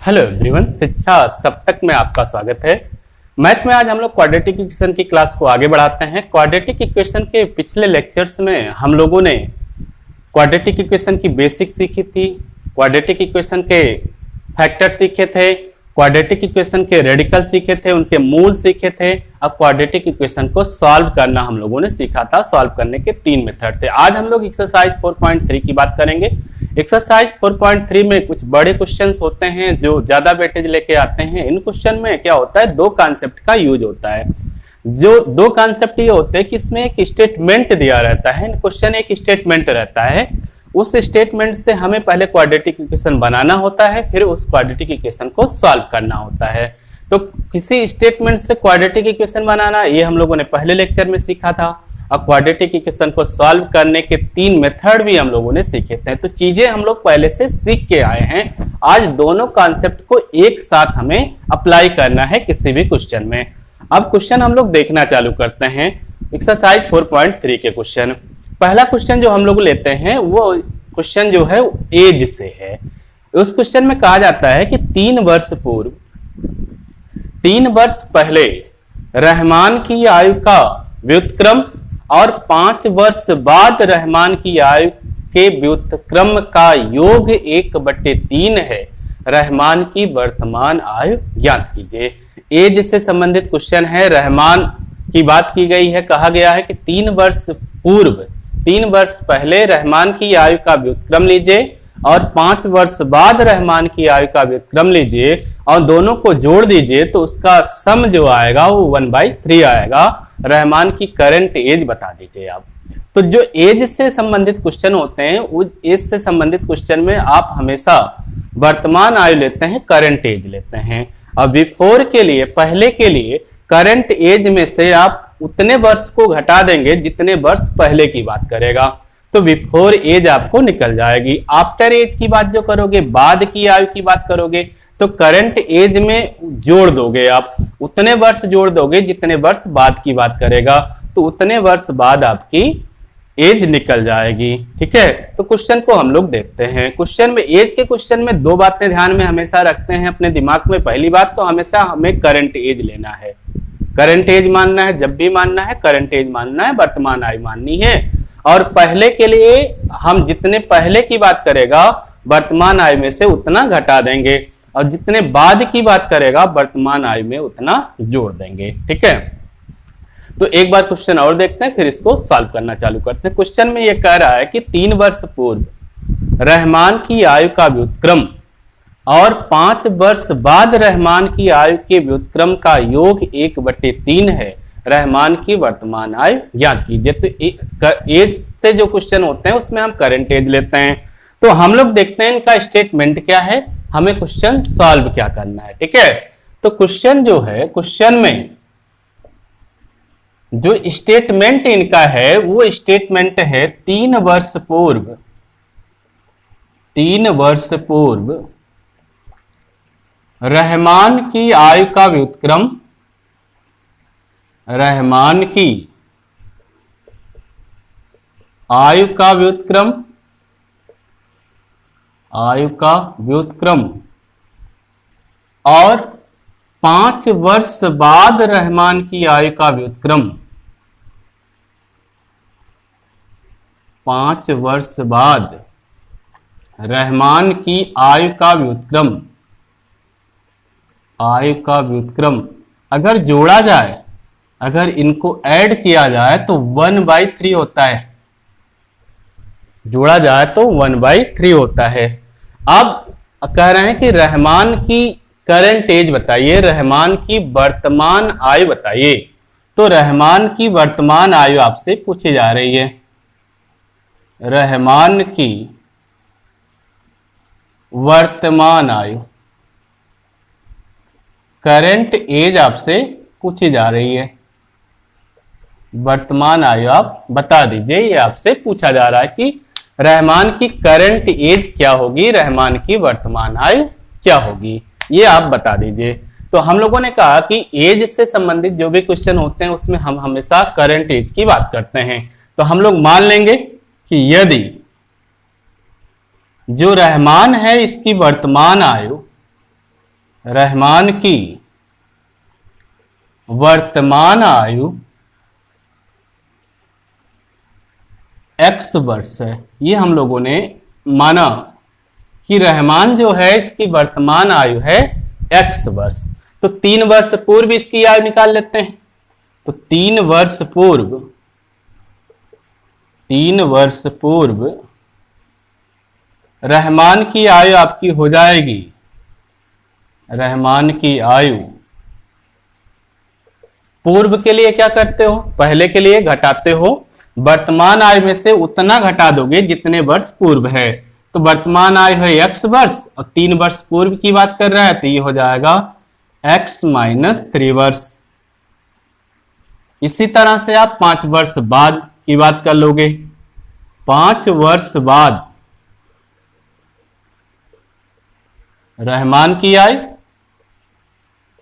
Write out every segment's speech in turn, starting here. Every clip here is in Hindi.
हेलो एवरीवन, शिक्षा सप्तक में आपका स्वागत है। मैथ में आज हम लोग क्वाड्रेटिक इक्वेशन की क्लास को आगे बढ़ाते हैं। क्वाड्रेटिक इक्वेशन के पिछले लेक्चर्स में हम लोगों ने क्वाड्रेटिक इक्वेशन की बेसिक सीखी थी, क्वाड्रेटिक इक्वेशन के फैक्टर सीखे थे, क्वाड्रेटिक इक्वेशन के रेडिकल सीखे थे, उनके मूल सीखे थे। अब क्वाड्रेटिक इक्वेशन को सॉल्व करना हम लोगों ने सीखा था। सॉल्व करने के 3 मेथड थे। आज हम लोग एक्सरसाइज 4.3 की बात करेंगे। एक्सरसाइज 4.3 में कुछ बड़े क्वेश्चंस होते हैं जो ज्यादा वेटेज लेके आते हैं। इन क्वेश्चन में क्या होता है, दो कॉन्सेप्ट का यूज होता है। जो दो कॉन्सेप्ट ये होते हैं कि इसमें एक स्टेटमेंट दिया रहता है, क्वेश्चन एक स्टेटमेंट रहता है। उस स्टेटमेंट से हमें पहले क्वाड्रेटिक इक्वेशन बनाना होता है, फिर उस क्वाड्रेटिक इक्वेशन को सॉल्व करना होता है। तो किसी स्टेटमेंट से क्वाड्रेटिक इक्वेशन बनाना, ये हम लोगों ने पहले लेक्चर में सीखा था। अब क्वाड्रेटिक इक्वेशन को सॉल्व करने के 3 मेथड भी हम लोगों ने सीखे थे। तो चीजें हम लोग पहले से सीख के आए हैं। आज दोनों कॉन्सेप्ट को एक साथ हमें अप्लाई करना है किसी भी क्वेश्चन में। अब क्वेश्चन हम लोग देखना चालू करते हैं। एक्सरसाइज 4.3 के क्वेश्चन, पहला क्वेश्चन जो हम लोग लेते हैं वो क्वेश्चन जो है एज से है। उस क्वेश्चन में कहा जाता है कि 3 वर्ष पूर्व, 3 वर्ष पहले रहमान की आयु का व्युत्क्रम और 5 वर्ष बाद रहमान की आयु के व्युत्क्रम का योग 1/3 है। रहमान की वर्तमान आयु ज्ञात कीजिए। एज से संबंधित क्वेश्चन है। रहमान की बात की गई है। कहा गया है कि 3 वर्ष पूर्व, 3 वर्ष पहले रहमान की आयु का व्युत्क्रम लीजिए और 5 वर्ष बाद रहमान की आयु का व्युत्क्रम लीजिए और दोनों को जोड़ दीजिए तो उसका सम जो आएगा वो 1/3 आएगा। रहमान की करंट एज बता दीजिए आप। तो जो एज से संबंधित क्वेश्चन होते हैं, उस एज से संबंधित क्वेश्चन में आप हमेशा वर्तमान आयु लेते हैं, करंट एज लेते हैं। और बिफोर के लिए, पहले के लिए करंट एज में से आप उतने वर्ष को घटा देंगे जितने वर्ष पहले की बात करेगा, तो बिफोर एज आपको निकल जाएगी। आफ्टर एज की बात जो करोगे, बाद की आयु की बात करोगे, तो करंट एज में जोड़ दोगे आप, उतने वर्ष जोड़ दोगे जितने वर्ष बाद की बात करेगा, तो उतने वर्ष बाद आपकी एज निकल जाएगी। ठीक है, तो क्वेश्चन को हम लोग देखते हैं। क्वेश्चन में, एज के क्वेश्चन में 2 बातें ध्यान में हमेशा रखते हैं अपने दिमाग में। पहली बात तो हमेशा हमें करंट एज लेना है, करंट एज मानना है। जब भी मानना है करंट एज मानना है, वर्तमान आयु माननी है। और पहले के लिए हम जितने पहले की बात करेगा वर्तमान आयु में से उतना घटा देंगे और जितने बाद की बात करेगा वर्तमान आयु में उतना जोड़ देंगे। ठीक है, तो एक बार क्वेश्चन और देखते हैं, फिर इसको सॉल्व करना चालू करते हैं। क्वेश्चन में यह कह रहा है कि 3 वर्ष पूर्व रहमान की आयु का व्युत्क्रम और 5 वर्ष बाद रहमान की आयु के व्युत्क्रम का योग 1/3 है। रहमान की वर्तमान आयु ज्ञात कीजिए। तो एज से जो क्वेश्चन होते हैं उसमें हम करंट एज लेते हैं। तो हम लोग देखते हैं इनका स्टेटमेंट क्या है, हमें क्वेश्चन सॉल्व क्या करना है। ठीक है, तो क्वेश्चन जो है, क्वेश्चन में जो स्टेटमेंट इनका है वो स्टेटमेंट है 3 वर्ष पूर्व, 3 वर्ष पूर्व रहमान की आयु का व्युत्क्रम, रहमान की आयु का व्युत्क्रम, आयु का व्युत्क्रम और 5 वर्ष बाद रहमान की आयु का व्युत्क्रम, 5 वर्ष बाद रहमान की आयु का व्युत्क्रम, आयु का व्युत्क्रम अगर जोड़ा जाए, अगर इनको ऐड किया जाए तो 1/3 होता है। जोड़ा जाए तो 1/3 होता है। अब कह रहे हैं कि रहमान की करंट एज बताइए, रहमान की वर्तमान आयु बताइए। तो रहमान की वर्तमान आयु आपसे पूछी जा रही है। रहमान की वर्तमान आयु, करंट एज आपसे पूछी जा रही है। वर्तमान आयु आप बता दीजिए। ये आपसे पूछा जा रहा है कि रहमान की करंट एज क्या होगी, रहमान की वर्तमान आयु क्या होगी, ये आप बता दीजिए। तो हम लोगों ने कहा कि एज से संबंधित जो भी क्वेश्चन होते हैं उसमें हम हमेशा करंट एज की बात करते हैं। तो हम लोग मान लेंगे कि यदि जो रहमान है इसकी वर्तमान आयु रहमान की वर्तमान आयु x वर्ष है। ये हम लोगों ने माना कि रहमान जो है इसकी वर्तमान आयु है x वर्ष। तो 3 वर्ष पूर्व इसकी आयु निकाल लेते हैं। तो 3 वर्ष पूर्व रहमान की आयु आपकी हो जाएगी, रहमान की आयु पूर्व के लिए क्या करते हो, पहले के लिए घटाते हो, वर्तमान आयु में से उतना घटा दोगे जितने वर्ष पूर्व है। तो वर्तमान आयु है x वर्ष और 3 वर्ष पूर्व की बात कर रहा है, तो ये हो जाएगा x माइनस 3 वर्ष। इसी तरह से आप 5 वर्ष बाद की बात कर लोगे। 5 वर्ष बाद रहमान की आयु,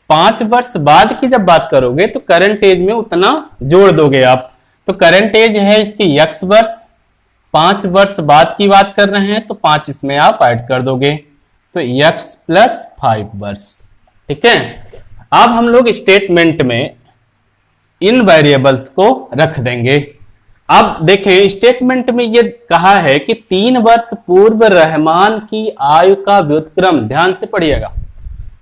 5 वर्ष बाद की जब बात करोगे तो करंट एज में उतना जोड़ दोगे आप। तो करंट एज है इसकी x वर्ष, 5 वर्ष बाद की बात कर रहे हैं तो 5 इसमें आप ऐड कर दोगे, तो x प्लस 5 वर्ष। ठीक है, अब हम लोग स्टेटमेंट में इन वेरिएबल्स को रख देंगे। अब देखें स्टेटमेंट में ये कहा है कि 3 वर्ष पूर्व रहमान की आयु का व्युत्क्रम, ध्यान से पढ़िएगा,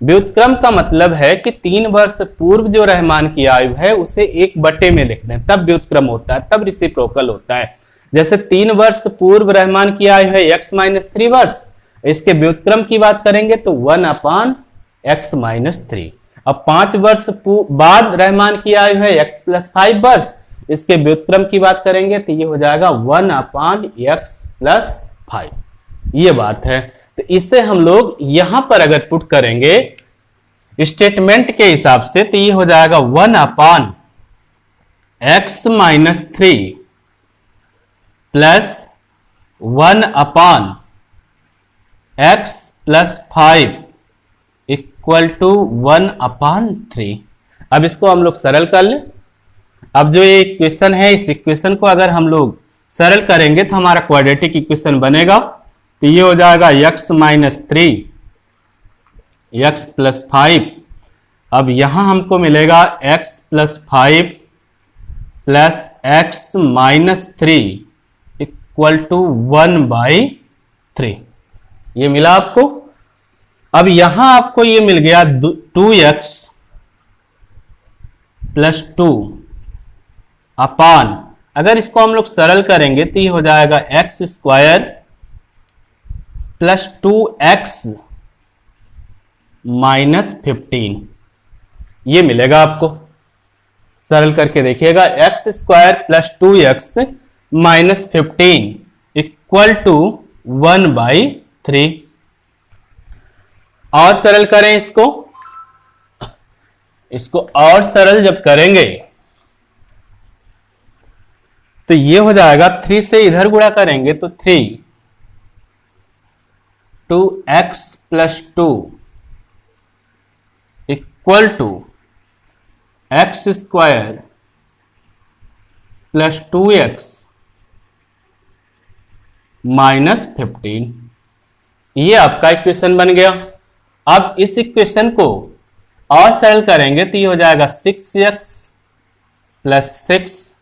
व्युत्क्रम का मतलब है कि 3 वर्ष पूर्व जो रहमान की आयु है उसे 1/, में लिख दें, तब व्युत्क्रम होता है, तब रेसिप्रोकल होता है। जैसे 3 वर्ष पूर्व रहमान की आयु है x माइनस 3 वर्ष, इसके व्युत्क्रम की बात करेंगे तो 1/x माइनस 3। अब 5 वर्ष बाद रहमान की आयु है x प्लस 5 वर्ष, इसके व्युत्क्रम की बात करेंगे तो ये हो जाएगा 1/x प्लस 5। ये बात है। तो इसे हम लोग यहां पर अगर पुट करेंगे स्टेटमेंट के हिसाब से तो ये हो जाएगा 1/x minus 3 plus 1/x plus 5 equal to 1/3। अब इसको हम लोग सरल कर लें। अब जो ये इक्वेशन है, इस इक्वेशन को अगर हम लोग सरल करेंगे तो हमारा क्वाड्रेटिक इक्वेशन बनेगा। तो ये हो जाएगा x माइनस 3 x प्लस 5। अब यहां हमको मिलेगा x plus 5 plus x minus 3 equal to 1/3। ये मिला आपको। अब यहां आपको ये मिल गया 2x प्लस 2 अपान, अगर इसको हम लोग सरल करेंगे तो ये हो जाएगा x square plus 2x minus 15। ये मिलेगा आपको। सरल करके देखिएगा, x square plus 2x minus 15 equal to 1/3। और सरल करें इसको और सरल जब करेंगे तो ये हो जाएगा 3 से इधर गुणा करेंगे तो 3 2x plus 2 equal to x square plus 2x minus 15। ये आपका इक्वेशन बन गया। अब इस इक्वेशन को और सरल करेंगे तो ये हो जाएगा 6x plus 6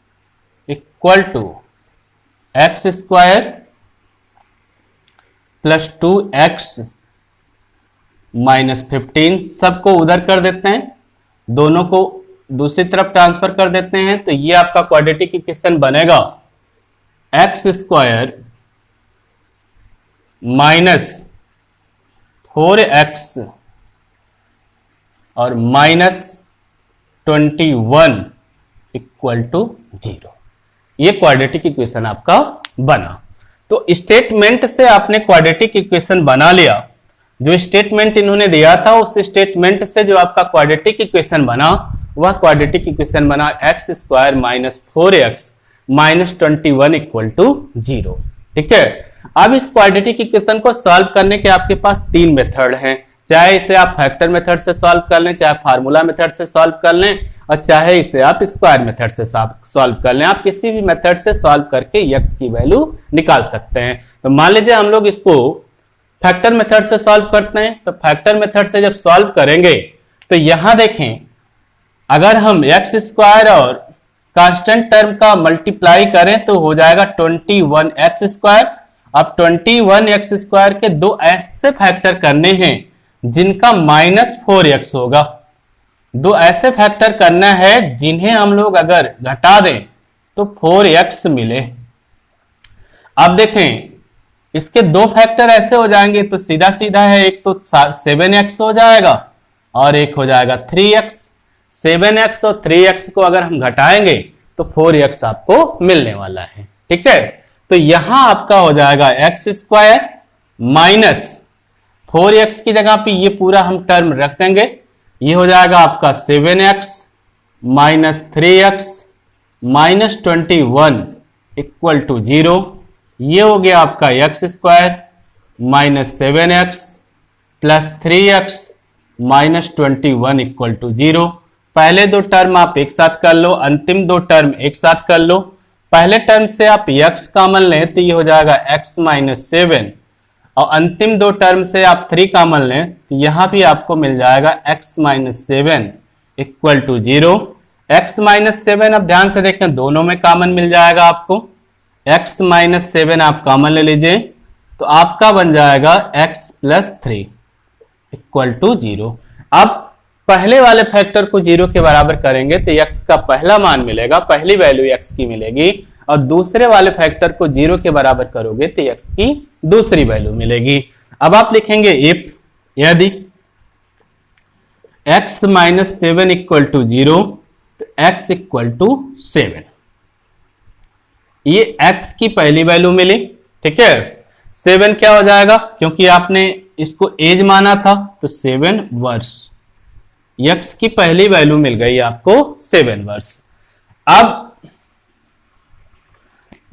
equal to x square plus 2x minus 15। सबको उधर कर देते हैं, दोनों को दूसरी तरफ ट्रांसफर कर देते हैं। तो ये आपका क्वाड्रेटिक इक्वेशन बनेगा x स्क्वायर माइनस 4x और माइनस 21 इक्वल टू 0। ये क्वाड्रेटिक इक्वेशन आपका बना। तो स्टेटमेंट से आपने क्वाड्रेटिक इक्वेशन बना लिया। जो स्टेटमेंट इन्होंने दिया था उस स्टेटमेंट से जो आपका क्वाड्रेटिक इक्वेशन बना वह क्वाड्रेटिक इक्वेशन बना x square minus 4x minus 21 equal to 0। ठीक है, अब इस क्वाड्रेटिक इक्वेशन को सॉल्व करने के आपके पास 3 मेथड हैं। चाहे इसे आप फैक्टर मेथड से सॉल्व कर लें, चाहे फार्मूला मेथड से सॉल्व कर लें, और चाहे इसे आप स्क्वायर मेथड से सॉल्व कर लें। आप किसी भी मेथड से सॉल्व करके x की वैल्यू निकाल सकते हैं। तो मान लीजिए हम लोग इसको फैक्टर मेथड से सॉल्व करते हैं। तो फैक्टर मेथड से जब सॉल्व करेंगे तो यहां देखें, अगर हम एक्स स्क्वायर और कांस्टेंट टर्म का मल्टीप्लाई करें तो हो जाएगा 21x स्क्वायर। अब 21x स्क्वायर के दो ऐसे फैक्टर करने हैं जिनका -4x होगा। दो ऐसे फैक्टर करना है जिन्हें हम लोग अगर घटा दें तो 4x मिले। अब देखें, इसके दो फैक्टर ऐसे हो जाएंगे तो सीधा सीधा है, एक तो 7x हो जाएगा और एक हो जाएगा 3x। 7x और 3x को अगर हम घटाएंगे तो 4x आपको मिलने वाला है। ठीक है, तो यहां आपका हो जाएगा x स्क्वायर माइनस 4x की जगह पे ये पूरा हम टर्म रख देंगे। ये हो जाएगा आपका 7x minus 3x minus 21 equal to 0। ये हो गया आपका x square minus 7x plus 3x minus 21 equal to 0। पहले दो टर्म आप एक साथ कर लो, अंतिम दो टर्म एक साथ कर लो। पहले टर्म से आप x कॉमन लें तो ये हो जाएगा x माइनस 7 और अंतिम दो टर्म से आप 3 कॉमन लें तो यहां भी आपको मिल जाएगा x minus 7 equal to 0। x minus 7 अब ध्यान से देखें, दोनों में कॉमन मिल जाएगा आपको। x माइनस 7 आप कॉमन ले लीजिए तो आपका बन जाएगा x प्लस 3 इक्वल टू 0। अब पहले वाले फैक्टर को 0 के बराबर करेंगे तो x का पहला मान मिलेगा, पहली वैल्यू x की मिलेगी, और दूसरे वाले फैक्टर को 0 के बराबर करोगे तो x की दूसरी वैल्यू मिलेगी। अब आप लिखेंगे इफ यदि x माइनस 7 इक्वल टू 0 तो x इक्वल टू 7। ये x की पहली वैल्यू मिली। ठीक है, 7 क्या हो जाएगा, क्योंकि आपने इसको एज माना था तो 7 वर्ष। x की पहली वैल्यू मिल गई आपको 7 वर्ष। अब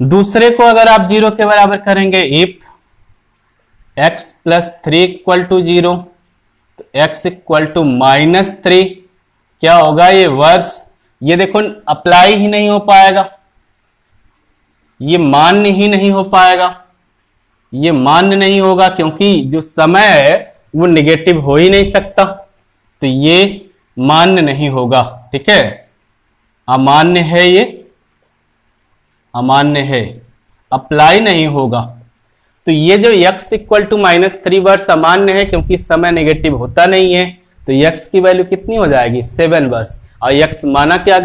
दूसरे को अगर आप 0 के बराबर करेंगे, if x plus 3 equal to 0 तो x इक्वल टू माइनस 3 क्या होगा, ये वर्ष। ये देखो अप्लाई ही नहीं हो पाएगा, ये मान्य ही नहीं हो पाएगा, ये मान्य नहीं होगा क्योंकि जो समय है वो निगेटिव हो ही नहीं सकता, तो ये मान्य नहीं होगा। ठीक है, अमान्य है, ये अमान्य है, अप्लाई नहीं होगा। तो ये जो x इक्वल टू माइनस 3 वर्ष अमान्य है क्योंकि समय नेगेटिव होता नहीं है, तो x की वैल्यू कितनी हो जाएगी, 7 वर्ष। और x माना क्या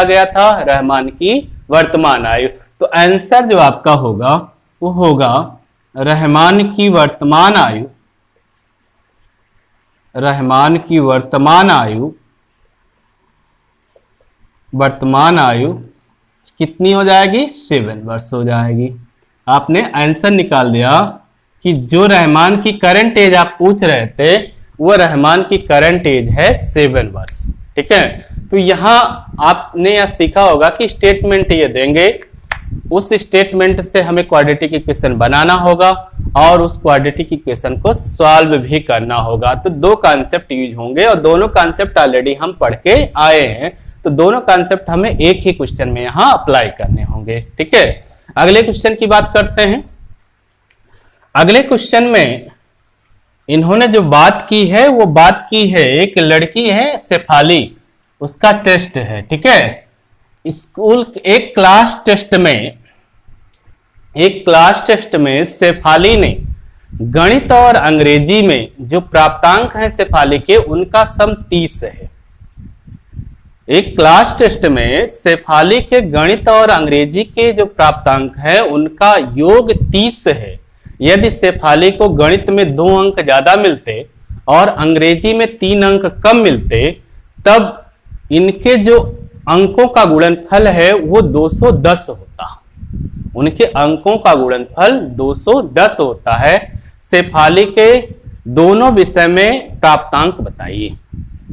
गया था, रहमान की वर्तमान आयु। तो आंसर जो आपका होगा वो होगा रहमान की वर्तमान आयु। रहमान की वर्तमान आयु कितनी हो जाएगी, 7 वर्ष हो जाएगी। आपने आंसर निकाल दिया कि जो रहमान की करंट एज आप पूछ रहे थे वो रहमान की करंट एज है 7 वर्ष। ठीक है, तो यहां आपने यह सीखा होगा कि स्टेटमेंट ये देंगे, उस स्टेटमेंट से हमें क्वाड्रेटिक इक्वेशन बनाना होगा और उस क्वाड्रेटिक इक्वेशन को सॉल्व भी करना होगा। तो दो कॉन्सेप्ट यूज होंगे और दोनों कॉन्सेप्ट ऑलरेडी हम पढ़ के आए हैं, तो दोनों कॉन्सेप्ट हमें एक ही क्वेश्चन में यहां अप्लाई करने होंगे। ठीक है, अगले क्वेश्चन की बात करते हैं। अगले क्वेश्चन में इन्होंने जो बात की है वो बात की है, एक लड़की है शेफाली, उसका टेस्ट है। ठीक है, स्कूल एक क्लास टेस्ट में शेफाली ने गणित और अंग्रेजी में जो प्राप्तांक है शेफाली के, उनका सम 30 है। एक क्लास टेस्ट में शेफाली के गणित और अंग्रेजी के जो प्राप्तांक है उनका योग 30 है। यदि शेफाली को गणित में 2 अंक ज्यादा मिलते और अंग्रेजी में 3 अंक कम मिलते, तब इनके जो अंकों का गुणनफल है वो 210 होता। उनके अंकों का गुणनफल 210 होता है। शेफाली के दोनों विषय में प्राप्तांक बताइए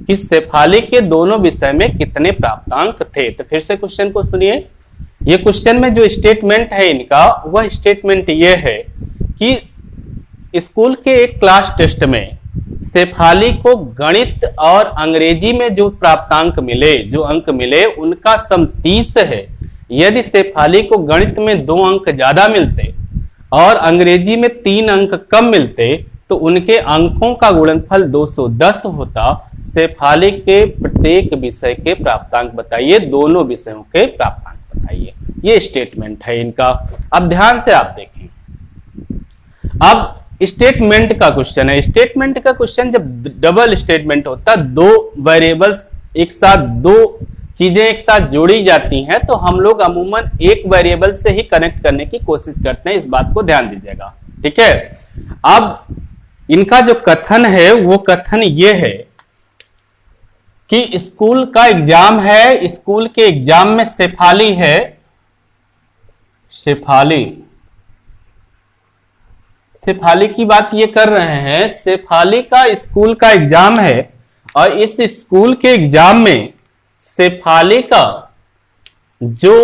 कि शेफाली के दोनों विषय में कितने प्राप्तांक थे। तो फिर से क्वेश्चन को सुनिए। ये क्वेश्चन में जो स्टेटमेंट है इनका, वह स्टेटमेंट ये है कि स्कूल के एक क्लास टेस्ट में शेफाली को गणित और अंग्रेजी में जो प्राप्तांक मिले, जो अंक मिले, उनका सम 30 है। यदि शेफाली को गणित में 2 अंक ज्यादा मिलते और अंग्रेजी में 3 अंक कम मिलते, तो उनके अंकों का गुणनफल 210 होता। शेफाली के प्रत्येक विषय के प्राप्तांक बताइए, दोनों विषयों के प्राप्तांक बताइए। ये स्टेटमेंट है इनका। अब ध्यान से आप देखें, अब स्टेटमेंट का क्वेश्चन है। स्टेटमेंट का क्वेश्चन जब डबल स्टेटमेंट होता, दो वेरिएबल्स एक साथ, दो चीजें एक साथ जोड़ी जाती हैं, तो हम लोग अमूमन एक वेरिएबल से ही कनेक्ट करने की कोशिश करते हैं। इस बात को ध्यान दीजिएगा, ठीक है। अब इनका जो कथन है वो कथन ये है कि स्कूल का एग्जाम है, स्कूल के एग्जाम में शेफाली है, शेफाली की बात ये कर रहे हैं। शेफाली का स्कूल का एग्जाम है और इस स्कूल के एग्जाम में शेफाली का जो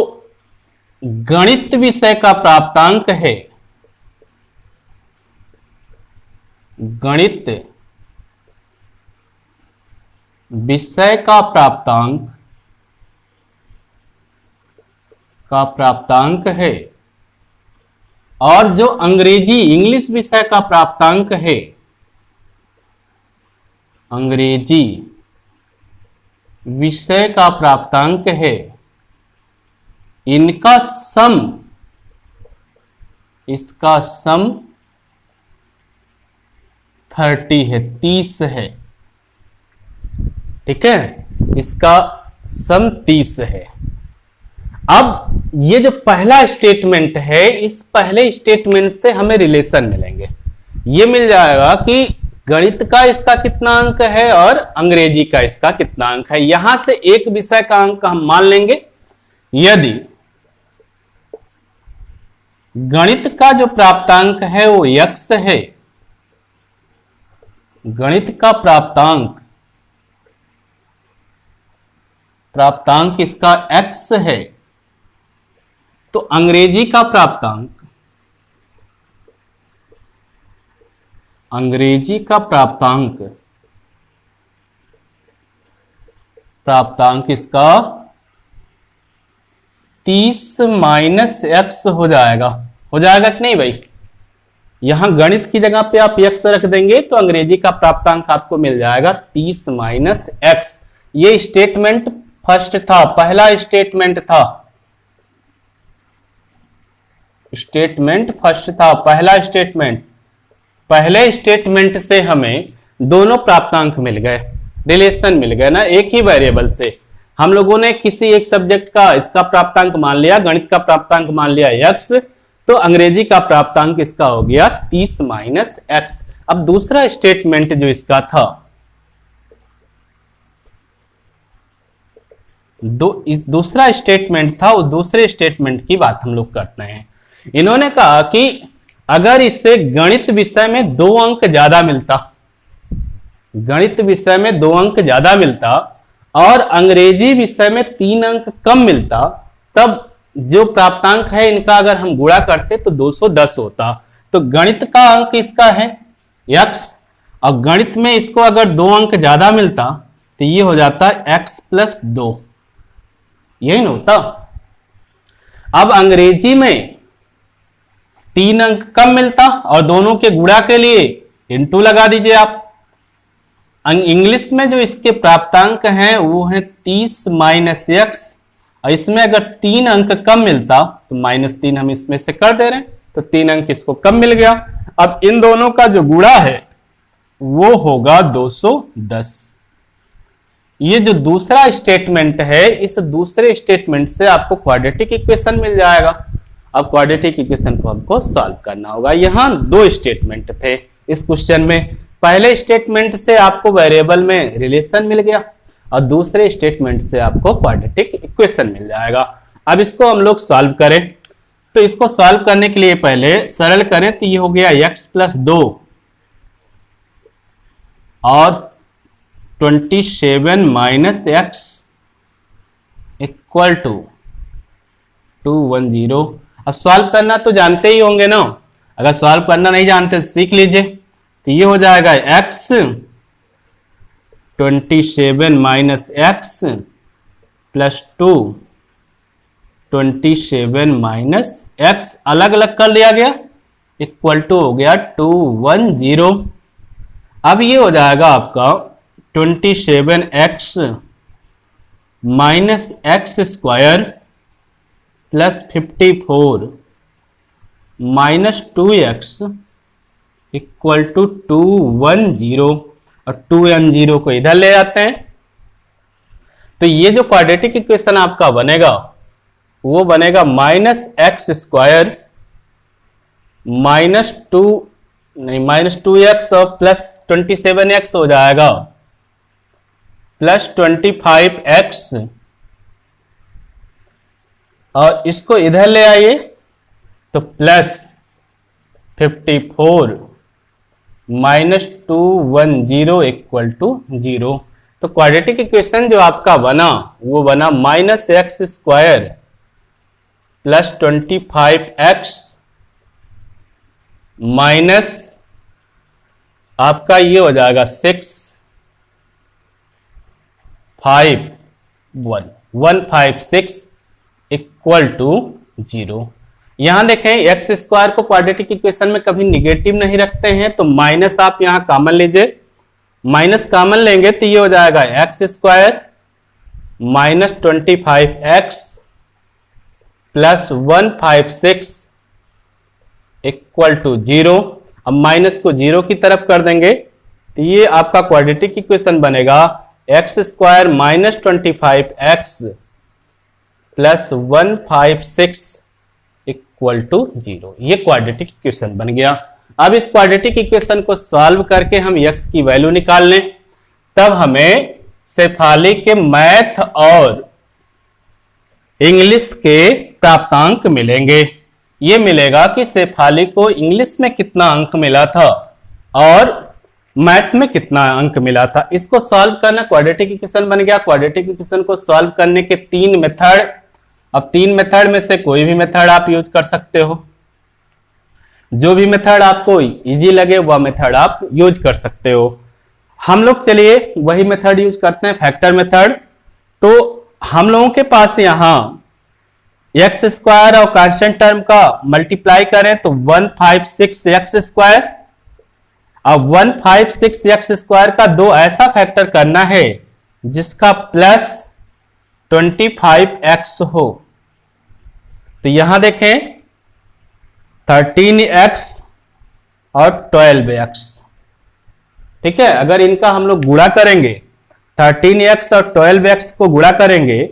गणित विषय का प्राप्तांक है, गणित विषय का प्राप्तांक है और जो अंग्रेजी इंग्लिश विषय का प्राप्तांक है, अंग्रेजी विषय का प्राप्तांक है, इनका सम, इसका सम 30 है, 30 है, ठीक है। इसका सम 30 है। अब ये जो पहला स्टेटमेंट है, इस पहले स्टेटमेंट से हमें रिलेशन मिलेंगे। ये मिल जाएगा कि गणित का इसका कितना अंक है और अंग्रेजी का इसका कितना अंक है। यहां से एक विषय का अंक हम मान लेंगे। यदि गणित का जो प्राप्तांक है वो x है, गणित का प्राप्तांक इसका x है, तो अंग्रेजी का प्राप्तांक, अंग्रेजी का प्राप्तांक इसका 30 माइनस x हो जाएगा। हो जाएगा कि नहीं भाई? यहां गणित की जगह पे आप x रख देंगे तो अंग्रेजी का प्राप्तांक आपको मिल जाएगा 30 माइनस x। ये स्टेटमेंट फर्स्ट था, पहला स्टेटमेंट था, स्टेटमेंट फर्स्ट था, पहला स्टेटमेंट। पहले स्टेटमेंट से हमें दोनों प्राप्तांक मिल गए, रिलेशन मिल गए ना, एक ही वेरिएबल से। हम लोगों ने किसी एक सब्जेक्ट का इसका प्राप्तांक मान लिया, गणित का प्राप्तांक मान लिया x, तो अंग्रेजी का प्राप्तांक इसका हो गया 30 माइनस x। अब दूसरा स्टेटमेंट जो इसका था, दूसरा स्टेटमेंट था, वो दूसरे स्टेटमेंट की बात हम लोग करते हैं। इन्होंने कहा कि अगर इससे गणित विषय में 2 अंक ज्यादा मिलता, गणित विषय में 2 अंक ज्यादा मिलता और अंग्रेजी विषय में 3 अंक कम मिलता, तब जो प्राप्तांक है इनका अगर हम गुणा करते तो 210 होता। तो गणित का अंक इसका है x और गणित में इसको अगर 2 अंक ज्यादा मिलता तो ये हो जाता x प्लस 2, यही ना होता। अब अंग्रेजी में 3 अंक कम मिलता और दोनों के गुणा के लिए इंटू लगा दीजिए आप। इंग्लिश में जो इसके प्राप्तांक हैं वो है 30 माइनस x और इसमें अगर 3 अंक कम मिलता तो -3 हम इसमें से कर दे रहे हैं, तो 3 अंक इसको कम मिल गया। अब इन दोनों का जो गुणा है वो होगा 210। ये जो दूसरा स्टेटमेंट है, इस दूसरे स्टेटमेंट से आपको क्वाड्रेटिक इक्वेशन मिल जाएगा। अब क्वाड्रेटिक इक्वेशन को हमको सॉल्व करना होगा। यहां 2 स्टेटमेंट थे इस क्वेश्चन में। पहले स्टेटमेंट से आपको वेरिएबल में रिलेशन मिल गया और दूसरे स्टेटमेंट से आपको क्वाड्रेटिक इक्वेशन मिल जाएगा। अब इसको हम लोग सॉल्व करें, तो इसको सॉल्व करने के लिए पहले सरल करें, तो ये हो गया x प्लस 2 और 27 माइनस x इक्वल टू 210। अब सॉल्व करना तो जानते ही होंगे ना, अगर सॉल्व करना नहीं जानते तो सीख लीजिए। तो ये हो जाएगा x 27 minus x plus 2 27 minus x अलग अलग कर दिया गया, इक्वल टू हो गया 210। अब ये हो जाएगा आपका 27x minus x square plus 54 minus 2x equal to 210 और 2n0 को इधर ले जाते हैं। तो ये जो क्वाड्रेटिक इक्वेशन आपका बनेगा वो बनेगा minus x square minus 2x और प्लस 27x हो जाएगा प्लस 25x और इसको इधर ले आइए तो प्लस 54 माइनस 210 इक्वल टू 0। तो क्वाड्रेटिक इक्वेशन जो आपका बना वो बना minus x square plus 25x minus आपका ये हो जाएगा 156 इक्वल टू 0। यहां देखें एक्स स्क्वायर को क्वाड्रेटिक इक्वेशन में कभी निगेटिव नहीं रखते हैं, तो माइनस आप यहां कॉमन लीजिए, माइनस कॉमन लेंगे तो ये हो जाएगा x square minus 25x plus 156 equal to 0। अब माइनस को 0 की तरफ कर देंगे तो ये आपका क्वाड्रेटिक इक्वेशन बनेगा x square minus 25x plus 156 equal to 0। ये क्वाड्रेटिक इक्वेशन बन गया। अब इस क्वाड्रेटिक इक्वेशन को सॉल्व करके हम x की वैल्यू निकाल लें, तब हमें शेफाली के मैथ और इंग्लिश के प्राप्तांक मिलेंगे। ये मिलेगा कि शेफाली को इंग्लिश में कितना अंक मिला था और मैथ में कितना अंक मिला था। इसको सॉल्व करना क्वाड्रेटिक इक्वेशन बन गया। क्वाड्रेटिक इक्वेशन को सॉल्व करने के 3 मेथड, अब 3 मेथड में से कोई भी मेथड आप यूज कर सकते हो, जो भी मेथड आपको इजी लगे वह मेथड आप यूज कर सकते हो। हम लोग चलिए वही मेथड यूज करते हैं, फैक्टर मेथड। तो हम लोगों के पास यहां एक्स स्क्वायर और कांस्टेंट टर्म का मल्टीप्लाई करें तो 156x स्क्वायर, अब 156x स्क्वायर का 2 ऐसा फैक्टर करना है जिसका प्लस 25x हो। तो यहां देखें 13x और 12x, ठीक है। अगर इनका हम लोग गुणा करेंगे 13x और 12x को गुणा करेंगे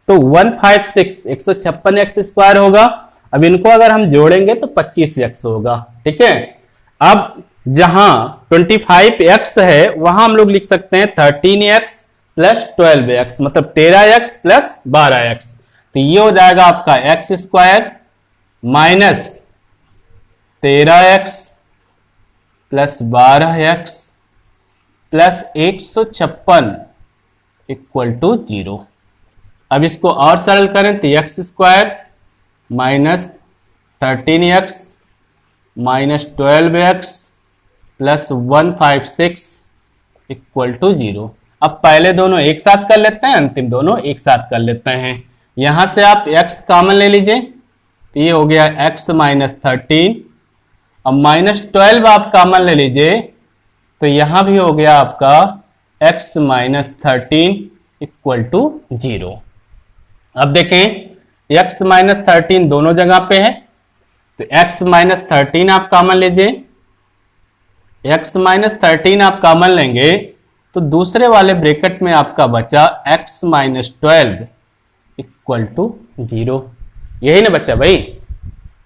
तो 156x स्क्वायर होगा। अब इनको अगर हम जोड़ेंगे तो 25x होगा, ठीक है। अब जहां 25x है वहां हम लोग लिख सकते हैं 13x प्लस 12x, मतलब 13x प्लस 12x। तो ये हो जाएगा आपका x square minus 13x plus 12x plus 156 equal to 0। अब इसको और सरल करें तो x square minus 13x minus 12x plus 156 equal to 0। अब पहले दोनों एक साथ कर लेते हैं, अंतिम दोनों एक साथ कर लेते हैं। यहां से आप x कॉमन ले लीजिए तो ये हो गया x माइनस 13। अब माइनस 12 आप कॉमन ले लीजिए तो यहां भी हो गया आपका x माइनस 13 इक्वल टू 0। अब देखें x माइनस 13 दोनों जगह पे है तो x माइनस 13 आप कॉमन लीजिए, x माइनस 13 आप कॉमन लेंगे तो दूसरे वाले ब्रैकेट में आपका बचा x माइनस 12 इक्वल टू 0। यही ना बच्चा भाई,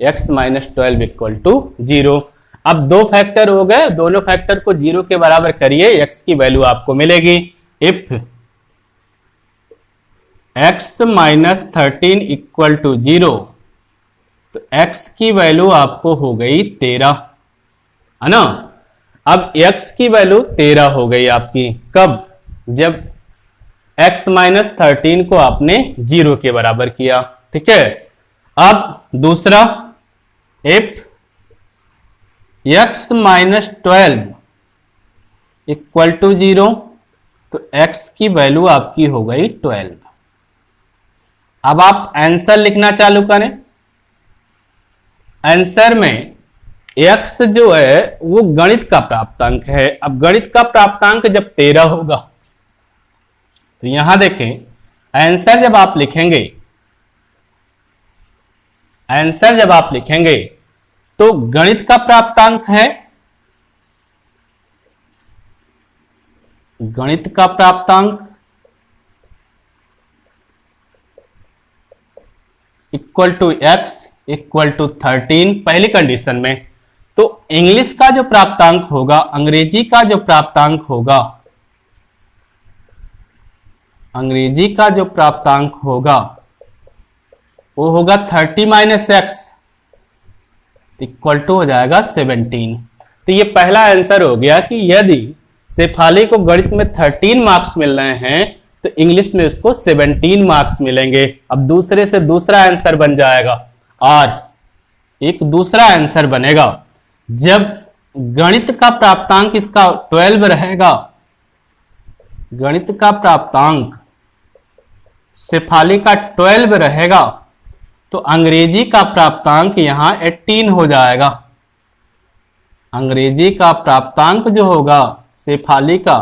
x माइनस 12 इक्वल टू 0। अब 2 फैक्टर हो गए, दोनों फैक्टर को 0 के बराबर करिए, x की वैल्यू आपको मिलेगी। If x minus 13 equal to 0 तो x की वैल्यू आपको हो गई 13, है ना। अब x की वैल्यू 13 हो गई आपकी कब, जब x माइनस 13 को आपने 0 के बराबर किया, ठीक है। अब दूसरा if x minus 12 equal to 0 तो x की वैल्यू आपकी हो गई 12। अब आप आंसर लिखना चालू करें। आंसर में x जो है वो गणित का प्राप्तांक है। अब गणित का प्राप्तांक जब 13 होगा तो यहां देखें, आंसर जब आप लिखेंगे, आंसर जब आप लिखेंगे तो गणित का प्राप्तांक है, गणित का प्राप्तांक equal to x equal to 13 पहली कंडीशन में। तो इंग्लिश का जो प्राप्तांक होगा, अंग्रेजी का जो प्राप्तांक होगा, अंग्रेजी का जो प्राप्तांक होगा वो होगा 30 माइनस एक्स इक्वल टू हो जाएगा 17। तो ये पहला आंसर हो गया कि यदि शेफाली को गणित में 13 मार्क्स मिल रहे हैं तो इंग्लिश में उसको 17 मार्क्स मिलेंगे। अब दूसरे से दूसरा आंसर बन जाएगा और एक दूसरा आंसर बनेगा, जब गणित का प्राप्तांक इसका 12 रहेगा, गणित का प्राप्तांक शेफाली का 12 रहेगा तो अंग्रेजी का प्राप्तांक यहां 18 हो जाएगा। अंग्रेजी का प्राप्तांक जो होगा शेफाली का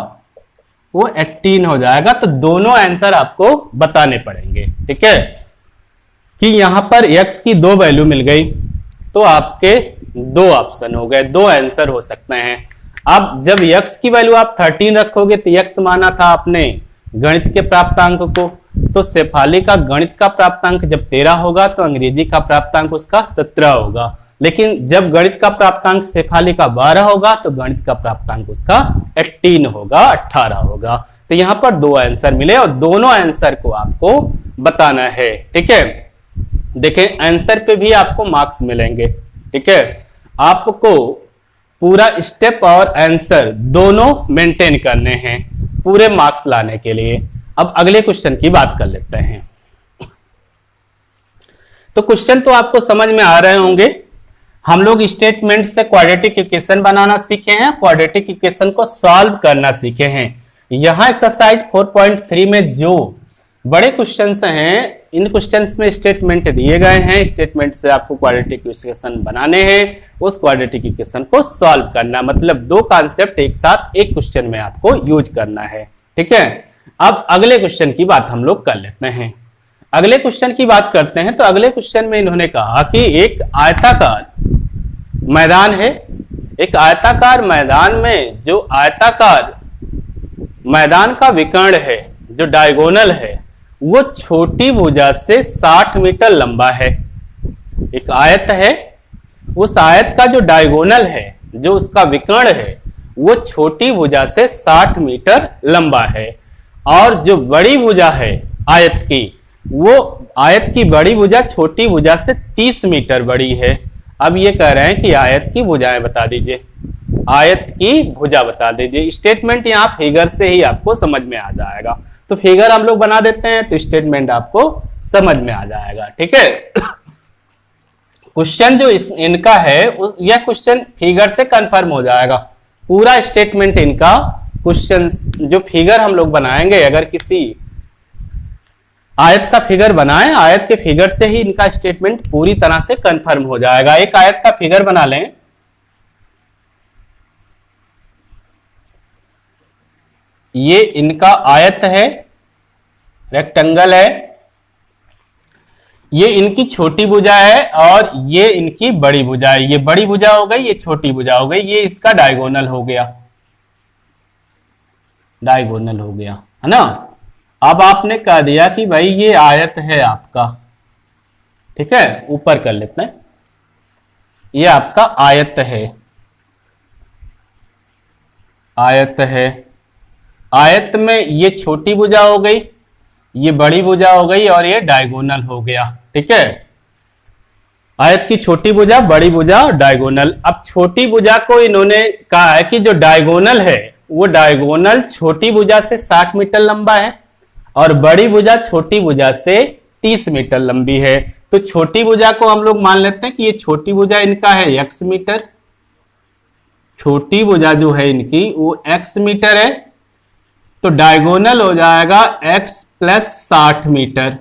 वो 18 हो जाएगा। तो दोनों आंसर आपको बताने पड़ेंगे, ठीक है, कि यहां पर x की 2 वैल्यू मिल गई तो आपके 2 ऑप्शन हो गए, 2 आंसर हो सकते हैं। अब जब x की वैल्यू आप 13 रखोगे तो x माना था आपने गणित के प्राप्तांक को, तो शेफाली का गणित का प्राप्तांक जब 13 होगा तो अंग्रेजी का प्राप्तांक उसका 17 होगा। लेकिन जब गणित का प्राप्तांक शेफाली का 12 होगा तो गणित का प्राप्तांक उसका 18 होगा, 18 होगा। तो यहां पर 2 आंसर मिले और दोनों आंसर को आपको बताना है, ठीक है। देखें आंसर पे भी आपको मार्क्स मिलेंगे, ठीक है। आपको पूरा स्टेप और आंसर दोनों मेंटेन करने हैं पूरे मार्क्स लाने के लिए। अब अगले क्वेश्चन की बात कर लेते हैं। तो क्वेश्चन तो आपको समझ में आ रहे होंगे। हम लोग स्टेटमेंट से क्वाड्रेटिक इक्वेशन बनाना सीखे हैं, क्वाड्रेटिक इक्वेशन को सॉल्व करना सीखे हैं। यहां एक्सरसाइज 4.3 में जो बड़े क्वेश्चंस हैं, इन क्वेश्चंस में स्टेटमेंट दिए गए हैं, स्टेटमेंट से आपको क्वाड्रेटिक इक्वेशन बनाने हैं, उस क्वाड्रेटिक इक्वेशन को सॉल्व करना, मतलब 2 कॉन्सेप्ट एक साथ एक क्वेश्चन में आपको यूज करना है, ठीक है। अब अगले क्वेश्चन की बात हम लोग कर लेते हैं। अगले क्वेश्चन की बात करते हैं तो अगले क्वेश्चन में इन्होंने कहा कि एक आयताकार मैदान है, एक आयताकार मैदान में जो आयताकार मैदान का विकर्ण है, जो डायगोनल है, वो छोटी भुजा से 60 मीटर लंबा है। एक आयत है, उस आयत का जो डायगोनल है, जो उसका विकर्ण है, वो छोटी भुजा से 60 मीटर लंबा है। और जो बड़ी भुजा है आयत की, वो आयत की बड़ी भुजा छोटी भुजा से 30 मीटर बड़ी है। अब ये कह रहे हैं कि आयत की भुजाएं बता दीजिए, आयत की भुजा बता दीजिए। स्टेटमेंट यहाँ फिगर से ही आपको समझ में आ जाएगा, तो फिगर हम लोग बना देते हैं तो स्टेटमेंट आपको समझ में आ जाएगा, ठीक है। क्वेश्चन जो इनका है यह क्वेश्चन फिगर से कंफर्म हो जाएगा। पूरा स्टेटमेंट इनका क्वेश्चन जो फिगर हम लोग बनाएंगे, अगर किसी आयत का फिगर बनाएं, आयत के फिगर से ही इनका स्टेटमेंट पूरी तरह से कंफर्म हो जाएगा। एक आयत का फिगर बना लें, ये इनका आयत है, रेक्टेंगल है, ये इनकी छोटी भुजा है और ये इनकी बड़ी भुजा है। ये बड़ी भुजा हो गई, ये छोटी भुजा हो गई, ये इसका डायगोनल हो गया, डायगोनल हो गया, है ना। अब आपने कह दिया कि भाई ये आयत है आपका, ठीक है, ऊपर कर लेते हैं, ये आपका आयत है, आयत है। आयत में ये छोटी भुजा हो गई, ये बड़ी भुजा हो गई और ये डायगोनल हो गया, ठीक है। आयत की छोटी भुजा, बड़ी भुजा और डायगोनल। अब छोटी भुजा को इन्होंने कहा है कि जो डायगोनल है वो डायगोनल छोटी भुजा से 60 मीटर लंबा है और बड़ी भुजा छोटी भुजा से 30 मीटर लंबी है। तो छोटी भुजा को हम लोग मान लेते हैं कि ये छोटी भुजा इनका है x मीटर, छोटी भुजा जो है इनकी वो x मीटर है, तो डायगोनल हो जाएगा x plus 60 meter,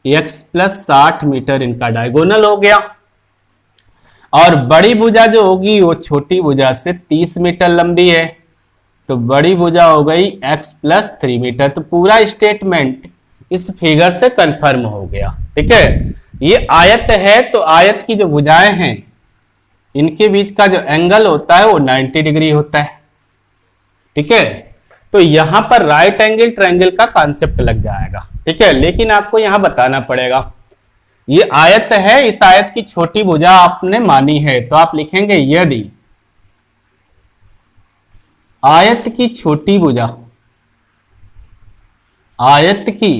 x plus 60 meter इनका डायगोनल हो गया। और बड़ी भुजा जो होगी वो छोटी भुजा से 30 मीटर लंबी है, तो बड़ी भुजा हो गई x प्लस 3 मीटर। तो पूरा स्टेटमेंट इस फिगर से कंफर्म हो गया। ठीक है, ये आयत है, तो आयत की जो भुजाएं हैं इनके बीच का जो एंगल होता है वो 90 डिग्री होता है। ठीक है, तो यहां पर राइट एंगल ट्रायंगल का कॉन्सेप्ट लग जाएगा। ठीक है, लेकिन आपको यहां बताना पड़ेगा, ये आयत है, इस आयत की छोटी भुजा आपने मानी है, तो आप लिखेंगे यदि आयत की छोटी भुजा, आयत की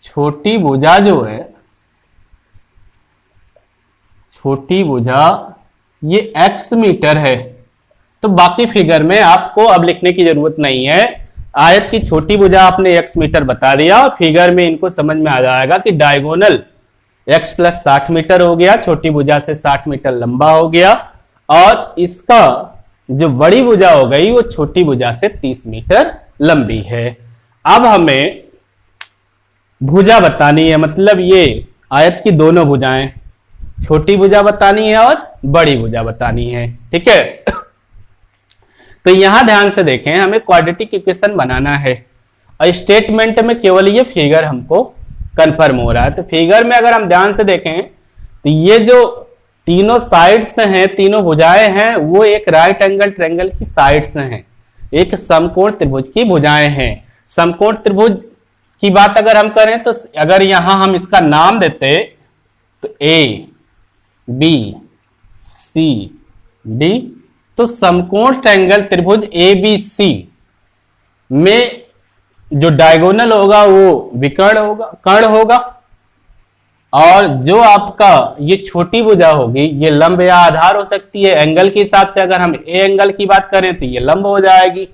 छोटी भुजा जो है, छोटी भुजा ये x मीटर है, तो बाकी फिगर में आपको अब लिखने की जरूरत नहीं है। आयत की छोटी भुजा आपने x मीटर बता दिया और फिगर में इनको समझ में आ जाएगा कि डायगोनल x प्लस 60 मीटर हो गया, छोटी भुजा से 60 मीटर लंबा हो गया, और इसका जो बड़ी भुजा हो गई वो छोटी भुजा से 30 मीटर लंबी है। अब हमें भुजा बतानी है, मतलब ये आयत की दोनों भुजाएं, छोटी भुजा बतानी है और बड़ी भुजा बतानी है। ठीक है, तो यहां ध्यान से देखें, हमें क्वाड्रेटिक इक्वेशन बनाना है और स्टेटमेंट में केवल ये फिगर हमको कंफर्म हो रहा है। तो फिगर में अगर हम ध्यान से देखें तो ये जो तीनों साइड्स हैं, तीनों भुजाएं हैं, वो एक राइट एंगल ट्रायंगल की साइड्स हैं, एक समकोण त्रिभुज की भुजाएं हैं। समकोण त्रिभुज की बात अगर हम करें तो अगर यहां हम इसका नाम देते तो ए बी सी डी, तो समकोण ट्रायंगल त्रिभुज ए बी सी में जो डायगोनल होगा वो विकर्ण होगा, कर्ण होगा, और जो आपका ये छोटी भुजा होगी ये लंब या आधार हो सकती है। एंगल के हिसाब से अगर हम ए एंगल की बात करें तो ये लंब हो जाएगी,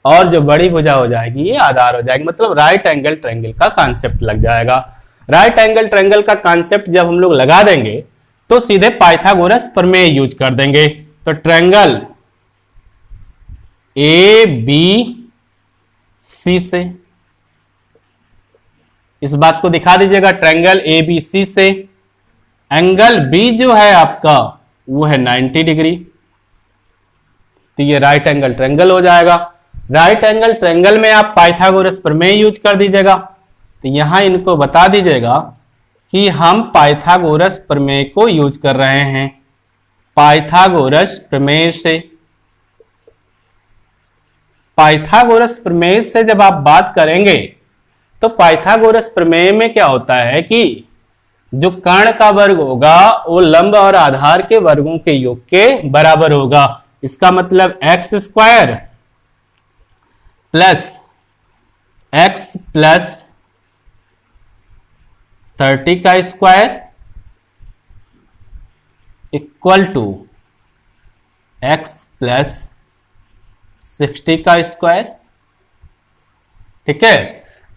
और जो बड़ी भुजा हो जाएगी ये आधार हो जाएगी, मतलब राइट एंगल ट्रायंगल का कॉन्सेप्ट लग जाएगा। राइट एंगल ट्रायंगल का कॉन्सेप्ट जब हम लोग लगा देंगे तो सीधे पाइथागोरस प्रमेय यूज कर देंगे। तो ट्रायंगल ए बी सी से, इस बात को दिखा दीजिएगा, ट्रायंगल ए बी सी से एंगल बी जो है आपका वो है 90 डिग्री, तो ये राइट एंगल ट्रायंगल हो जाएगा। राइट एंगल ट्रायंगल में आप पाइथागोरस प्रमेय यूज कर दीजिएगा, तो यहां इनको बता दीजिएगा कि हम पाइथागोरस प्रमेय को यूज कर रहे हैं। पाइथागोरस प्रमेय से, पाइथागोरस प्रमेय से जब आप बात करेंगे तो पाइथागोरस प्रमेय में क्या होता है कि जो कर्ण का वर्ग होगा वो लंब और आधार के वर्गों के योग के बराबर होगा। इसका मतलब x square plus x plus 30 का square equal to x plus 60 का स्क्वायर। ठीक है,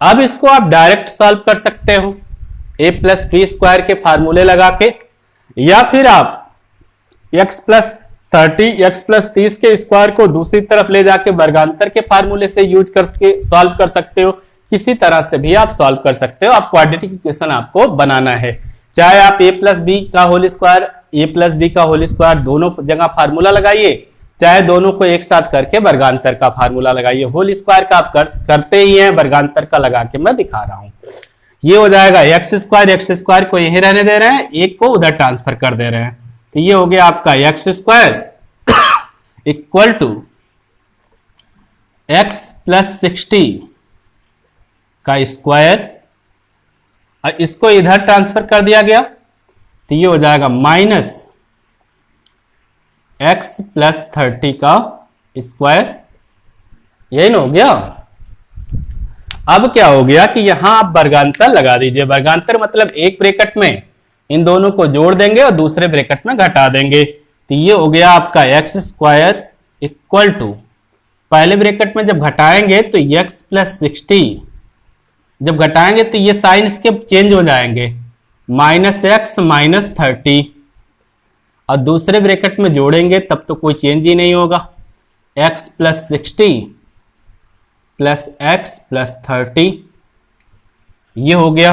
अब इसको आप डायरेक्ट सॉल्व कर सकते हो a प्लस बी स्क्वायर के फार्मूले लगा के, या फिर आप x प्लस 30 x प्लस 30 के स्क्वायर को दूसरी तरफ ले जाके वर्गांतर के फार्मूले से यूज करके सॉल्व कर सकते हो। किसी तरह से भी आप सॉल्व कर सकते हो। आप क्वाड्रेटिक इक्वेशन आपको बनाना है, चाहे आप a प्लस बी का whole square, a plus B का होल स्क्वायर दोनों जगह फार्मूला लगाइए, चाहे दोनों को एक साथ करके वर्गांतर का फार्मूला लगाइए। होल स्क्वायर का आप करते ही हैं, वर्गांतर का लगा के मैं दिखा रहा हूं। ये हो जाएगा एक्स स्क्वायर को यही रहने दे रहे हैं, एक को उधर ट्रांसफर कर दे रहे हैं, तो ये हो गया आपका x square equal to x plus 60 का स्क्वायर, और इसको इधर ट्रांसफर कर दिया गया, तो ये हो जाएगा माइनस एक्स प्लस 30 का स्क्वायर। यही ना हो गया। अब क्या हो गया कि यहां आप वर्गांतर लगा दीजिए। वर्गांतर मतलब एक ब्रैकेट में इन दोनों को जोड़ देंगे और दूसरे ब्रैकेट में घटा देंगे, तो ये हो गया आपका एक्स स्क्वायर इक्वल टू, पहले ब्रैकेट में जब घटाएंगे तो एक्स प्लस 60, जब घटाएंगे तो ये साइन इसके चेंज हो जाएंगे, माइनस एक्स माइनस 30, और दूसरे ब्रैकेट में जोड़ेंगे तब तो कोई चेंज ही नहीं होगा, x plus 60 plus x plus 30, ये हो गया।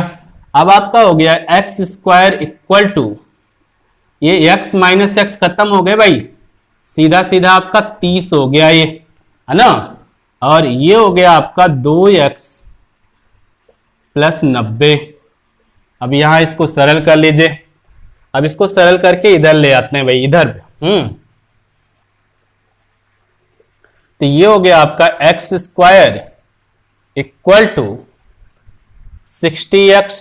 अब आपका हो गया एक्स स्क्वायर इक्वल टू ये x माइनस एक्स खत्म हो गए भाई, सीधा सीधा आपका 30 हो गया ये, है ना। और ये हो गया आपका 2x प्लस 90। अब यहां इसको सरल कर लीजिए। अब इसको सरल करके इधर ले आते हैं भाई, इधर। तो ये हो गया आपका x square equal to 60x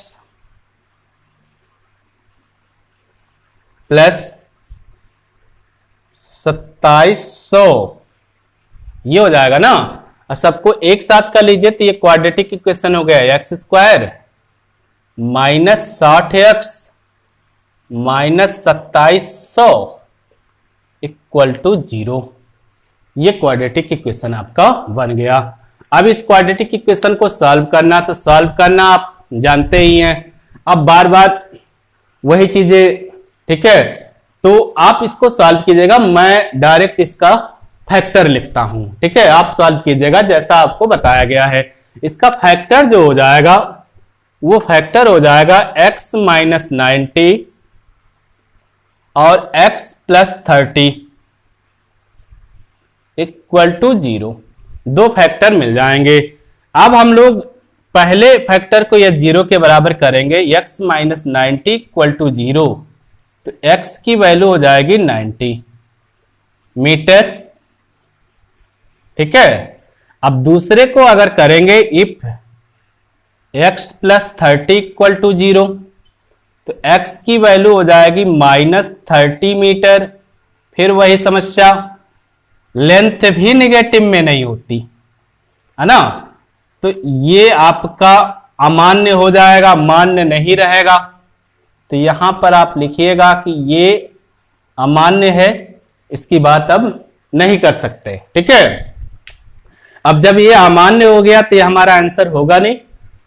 plus 2700, ये हो जाएगा ना। और सबको एक साथ कर लीजिए तो ये क्वाड्रेटिक इक्वेशन हो गया, x square minus 60x minus 2700 equal to 0। ये क्वाड्रेटिक इक्वेशन आपका बन गया। अब इस क्वाड्रेटिक इक्वेशन को सॉल्व करना, तो सॉल्व करना आप जानते ही हैं। अब बार बार वही चीजें, ठीक है। तो आप इसको सॉल्व कीजिएगा, मैं डायरेक्ट इसका फैक्टर लिखता हूं, ठीक है। आप सॉल्व कीजिएगा जैसा आपको बताया गया है। इसका फैक्टर जो हो जाएगा वो फैक्टर हो जाएगा x माइनस 90 और x प्लस 30 इक्वल टू 0। दो फैक्टर मिल जाएंगे। अब हम लोग पहले फैक्टर को यह 0 के बराबर करेंगे, x माइनस 90 इक्वल टू 0। तो x की वैल्यू हो जाएगी 90 मीटर, ठीक है। अब दूसरे को अगर करेंगे if x plus 30 equal to 0, तो x की वैल्यू हो जाएगी माइनस 30 मीटर। फिर वही समस्या, लेंथ भी निगेटिव में नहीं होती, है ना। तो ये आपका अमान्य हो जाएगा, मान्य नहीं रहेगा। तो यहां पर आप लिखिएगा कि ये अमान्य है, इसकी बात अब नहीं कर सकते, ठीक है। अब जब ये अमान्य हो गया तो ये हमारा आंसर होगा नहीं,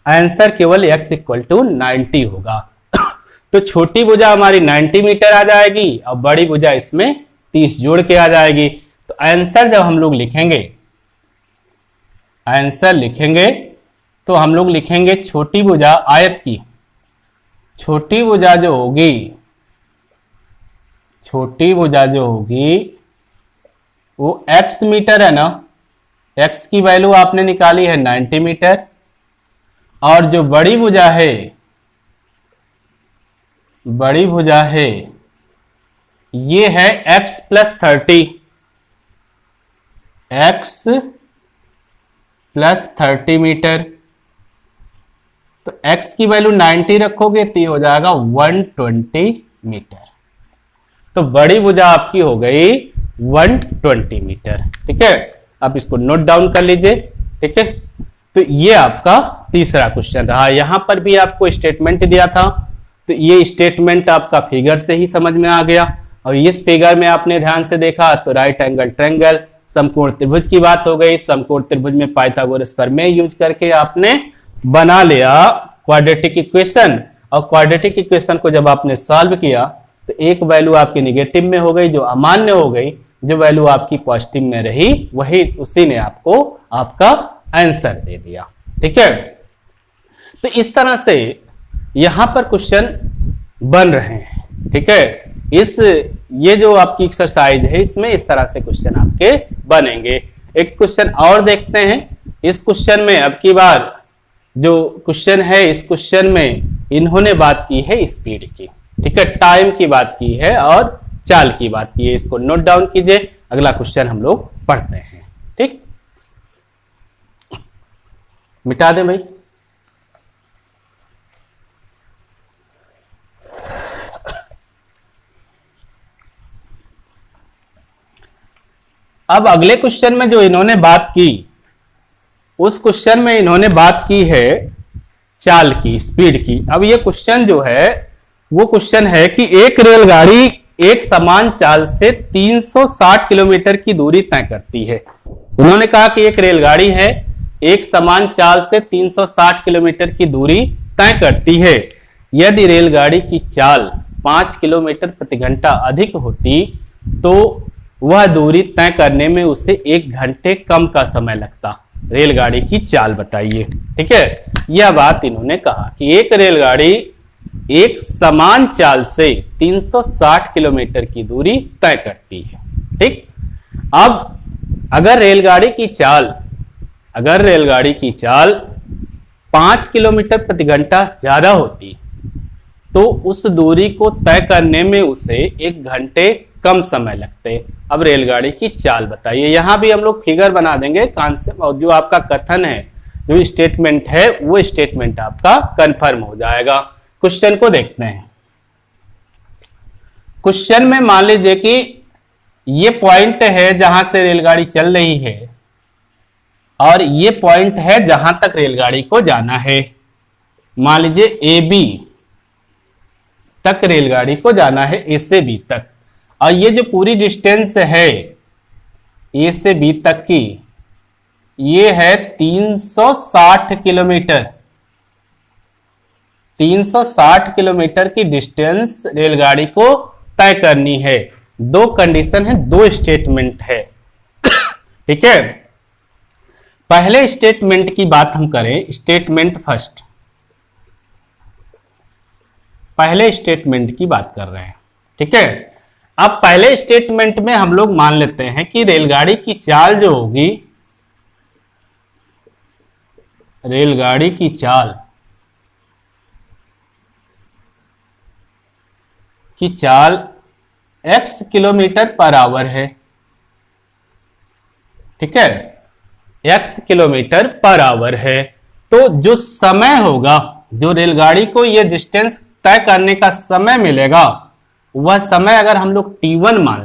आंसर केवल x इक्वल टू 90 होगा। तो छोटी भुजा हमारी 90 मीटर आ जाएगी और बड़ी भुजा इसमें 30 जोड़ के आ जाएगी। तो आंसर जब हम लोग लिखेंगे, आंसर लिखेंगे तो हम लोग लिखेंगे छोटी भुजा आयत की, छोटी भुजा जो होगी, छोटी भुजा जो होगी वो x मीटर है ना, x की वैल्यू आपने निकाली है 90 मीटर। और जो बड़ी भुजा है, बड़ी भुजा है ये है x plus 30, x plus 30 meter. तो x की वैल्यू 90 रखोगे तो ये हो जाएगा 120 मीटर। तो बड़ी भुजा आपकी हो गई 120 मीटर, ठीक है। आप इसको नोट डाउन कर लीजिए, ठीक है। तो ये आपका तीसरा क्वेश्चन रहा। यहां पर भी आपको स्टेटमेंट दिया था, तो ये स्टेटमेंट आपका फिगर से ही समझ में आ गया। और इस फिगर में आपने ध्यान से देखा तो राइट एंगल ट्रायंगल, समकोण त्रिभुज की बात हो गई। समकोण त्रिभुज में पाइथागोरस प्रमेय यूज करके आपने बना लिया क्वाड्रेटिक इक्वेशन। और क्वाड्रेटिक इक्वेशन को जब आपने सॉल्व किया तो एक वैल्यू आपकी निगेटिव में हो गई, जो अमान्य हो गई, जो वैल्यू आपकी पॉजिटिव में रही वही, उसी ने आपको आपका आंसर दे दिया, ठीक है। तो इस तरह से यहां पर क्वेश्चन बन रहे हैं, ठीक है। ये जो आपकी एक्सरसाइज है इसमें इस तरह से क्वेश्चन आपके बनेंगे। एक क्वेश्चन और देखते हैं। इस क्वेश्चन में अब की बार जो क्वेश्चन है, इस क्वेश्चन में इन्होंने बात की है स्पीड की, ठीक है, टाइम की बात की है और चाल की बात की है। इसको नोट डाउन कीजिए, अगला क्वेश्चन हम लोग पढ़ते हैं, ठीक। मिटा दें भाई। अब अगले क्वेश्चन में जो इन्होंने बात की, उस क्वेश्चन में इन्होंने बात की है चाल की, स्पीड की। अब ये क्वेश्चन जो है वो क्वेश्चन है कि एक रेलगाड़ी एक समान चाल से 360 किलोमीटर की दूरी तय करती है। उन्होंने कहा कि एक रेलगाड़ी है, एक समान चाल से 360 किलोमीटर की दूरी तय करती है। यदि रेलगाड़ी की चाल 5 किलोमीटर प्रति घंटा अधिक होती तो वह दूरी तय करने में उसे 1 घंटे कम का समय लगता। रेलगाड़ी की चाल बताइए, ठीक है। यह बात इन्होंने कहा कि एक रेलगाड़ी एक समान चाल से 360 किलोमीटर की दूरी तय करती है। ठीक, अब अगर रेलगाड़ी की चाल 5 किलोमीटर प्रति घंटा ज्यादा होती तो उस दूरी को तय करने में उसे 1 घंटे कम समय लगते। अब रेलगाड़ी की चाल बताइए। यहां भी हम लोग फिगर बना देंगे कॉन्सेप्ट, और जो आपका कथन है, जो स्टेटमेंट है, वो स्टेटमेंट आपका कंफर्म हो जाएगा। क्वेश्चन को देखते हैं। क्वेश्चन में मान लीजिए कि ये पॉइंट है जहां से रेलगाड़ी चल रही है और ये पॉइंट है जहां तक रेलगाड़ी को जाना है। मान लीजिए ए बी तक रेलगाड़ी को जाना है, ए से बी तक, और ये जो पूरी डिस्टेंस है ए से बी तक की, ये है 360 किलोमीटर। 360 किलोमीटर की डिस्टेंस रेलगाड़ी को तय करनी है। 2 कंडीशन है, 2 स्टेटमेंट है। ठीक है, पहले स्टेटमेंट की बात हम करें, स्टेटमेंट फर्स्ट। पहले स्टेटमेंट की बात कर रहे हैं। ठीक है, अब पहले स्टेटमेंट में हम लोग मान लेते हैं कि रेलगाड़ी की चाल जो होगी, रेलगाड़ी की चाल x किलोमीटर पर आवर है। ठीक है, x किलोमीटर पर आवर है। तो जो समय होगा, जो रेलगाड़ी को ये डिस्टेंस तय करने का समय मिलेगा, वह समय अगर हम लोग t1 मान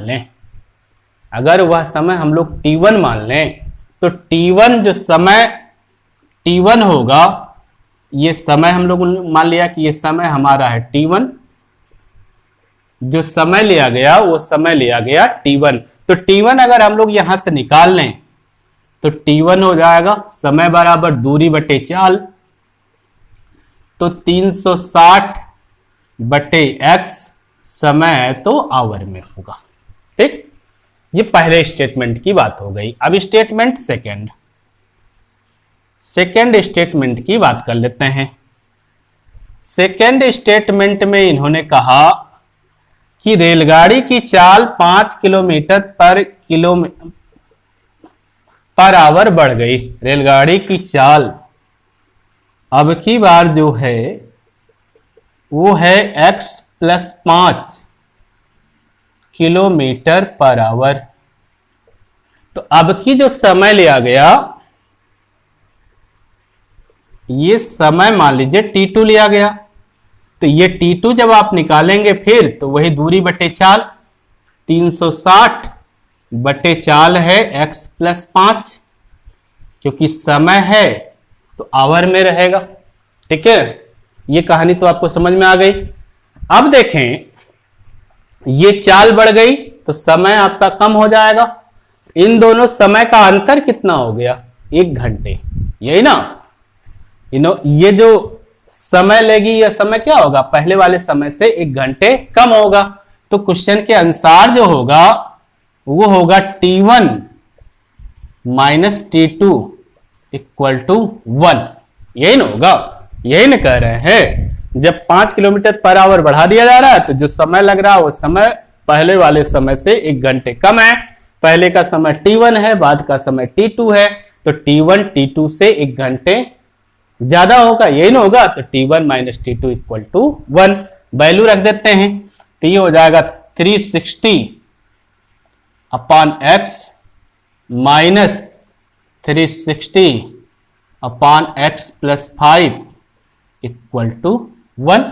लें, तो t1 जो समय t1 होगा, ये समय हम लोग मान लिया कि ये समय हमारा है t1, जो समय लिया गया वो समय लिया गया t1। तो t1 अगर हम लोग यहां से निकाल लें तो t1 हो जाएगा समय बराबर दूरी बटे चाल, तो 360 बटे x समय है तो आवर में होगा। ठीक, ये पहले स्टेटमेंट की बात हो गई। अब स्टेटमेंट सेकंड स्टेटमेंट की बात कर लेते हैं। सेकंड स्टेटमेंट में इन्होंने कहा कि रेलगाड़ी की चाल 5 किलोमीटर पर आवर बढ़ गई। रेलगाड़ी की चाल अब की बार जो है वो है x + 5 किलोमीटर पर आवर। तो अब की जो समय लिया गया, ये समय मान लीजिए t2 लिया गया, तो ये t2 जब आप निकालेंगे फिर तो वही दूरी बटे चाल, 360 बटे चाल है x + 5, क्योंकि समय है तो आवर में रहेगा। ठीक है, ये कहानी तो आपको समझ में आ गई। अब देखें, ये चाल बढ़ गई तो समय आपका कम हो जाएगा। इन दोनों समय का अंतर कितना हो गया? 1 घंटे, यही ना। ये जो समय लेगी, यह समय क्या होगा? पहले वाले समय से 1 घंटे कम होगा। तो क्वेश्चन के अनुसार जो होगा वो होगा t1 - t2 = 1। यही ना होगा, यही ना कह रहे हैं। जब 5 किलोमीटर पर आवर बढ़ा दिया जा रहा है तो जो समय लग रहा है वो समय पहले वाले समय से 1 घंटे कम है। पहले का समय t1 है, बाद का समय t2 है, तो t1 t2 से 1 घंटे ज्यादा होगा, यही ना होगा। तो t1 - t2 = 1 वैल्यू रख देते हैं, तो ये हो जाएगा 360/x - 360/x + 5 = 1।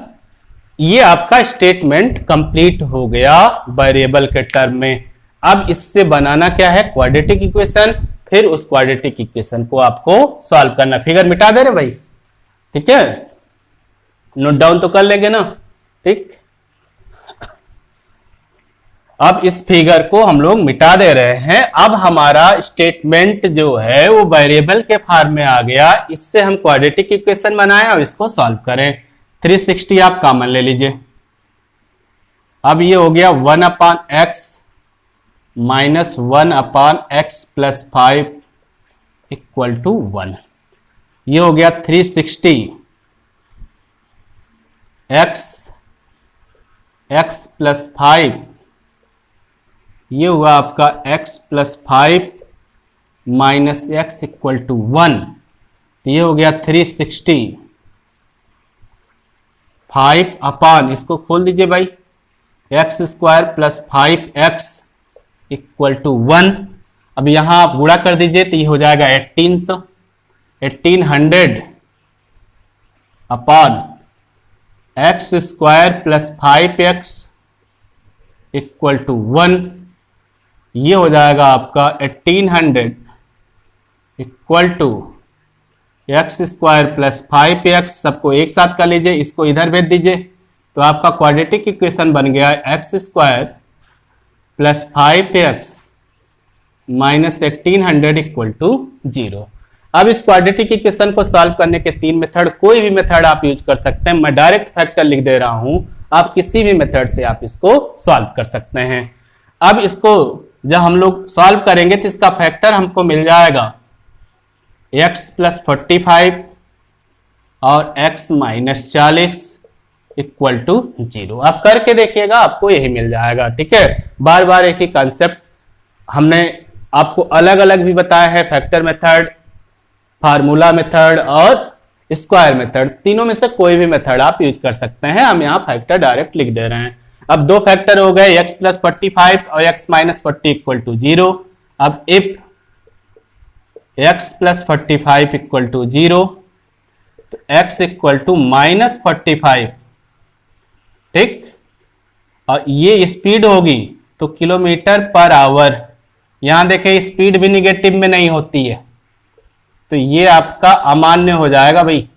ये आपका स्टेटमेंट कंप्लीट हो गया वेरिएबल के टर्म में। अब इससे बनाना क्या है? Quadratic equation. फिर उस क्वाड्रेटिक इक्वेशन को आपको सॉल्व करना। फिगर मिटा दे रहे भाई, ठीक है, नोट डाउन तो कर लेंगे ना। ठीक, अब इस फिगर को हम लोग मिटा दे रहे हैं। अब हमारा स्टेटमेंट जो है वो वेरिएबल के फॉर्म में आ गया। इससे हम क्वाड्रेटिक इक्वेशन बनाएं और इसको सॉल्व करें। 360 आप कॉमन ले लीजिए। अब ये हो गया 1/x - 1/x + 5 = 1। ये हो गया 360 एक्स प्लस 5, ये हुआ आपका x plus 5 minus x equal to 1, तो ये हो गया 365 अपान, इसको खोल दीजिए भाई, x square plus 5x equal to 1। अब यहां आप गुणा कर दीजिए तो ये हो जाएगा 1800 upon x square plus 5x equal to 1, ये हो जाएगा आपका 1800 equal to x square plus 5x, सबको एक साथ कर लीजिए, इसको इधर भेज दीजिए, तो आपका क्वाड्रेटिक इक्वेशन बन गया x square plus 5x minus 1800 equal to 0। अब इस क्वाड्रेटिक इक्वेशन को सॉल्व करने के 3 मेथड, कोई भी मेथड आप यूज कर सकते हैं, मैं डायरेक्ट फैक्टर लिख दे रहा हूं, आप किसी भी मेथड से आप इसको सॉल्व कर सकते हैं। अब इसको जब हम लोग सॉल्व करेंगे तो इसका फैक्टर हमको मिल जाएगा x प्लस 45 और x माइनस 40 इक्वल टू 0। आप करके देखिएगा, आपको यही मिल जाएगा। ठीक है, बार बार एक ही कॉन्सेप्ट हमने आपको अलग अलग भी बताया है, फैक्टर मेथड, फार्मूला मेथड और स्क्वायर मेथड, तीनों में से कोई भी मेथड आप यूज कर सकते हैं। हम यहाँ फैक्टर डायरेक्ट लिख दे रहे हैं। अब 2 फैक्टर हो गए, x प्लस 45 और x माइनस 40 इक्वल टू 0। अब if x plus 45 equal to 0 तो x इक्वल टू माइनस 45, ठीक, और ये स्पीड होगी तो किलोमीटर पर आवर, यहां देखें स्पीड भी निगेटिव में नहीं होती है, तो ये आपका अमान्य हो जाएगा भाई,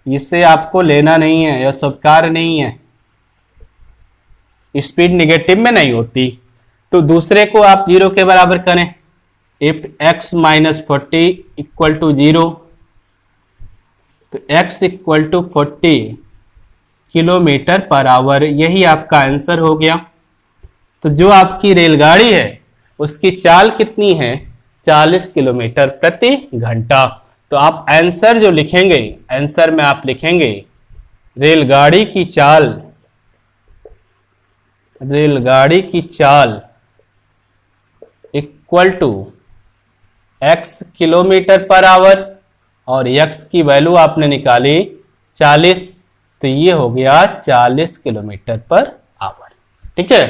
इससे आपको लेना नहीं है, यह स्वीकार्य नहीं है, स्पीड निगेटिव में नहीं होती। तो दूसरे को आप 0 के बराबर करें, if x minus 40 equal to 0 तो x equal to 40 kilometer per hour, यही आपका आंसर हो गया। तो जो आपकी रेलगाड़ी है उसकी चाल कितनी है, 40 किलोमीटर प्रति घंटा। तो आप आंसर जो लिखेंगे, आंसर में आप लिखेंगे रेलगाड़ी की चाल equal to x kilometer per hour, और x की वैल्यू आपने निकाली 40, तो ये हो गया 40 किलोमीटर पर आवर। ठीक है,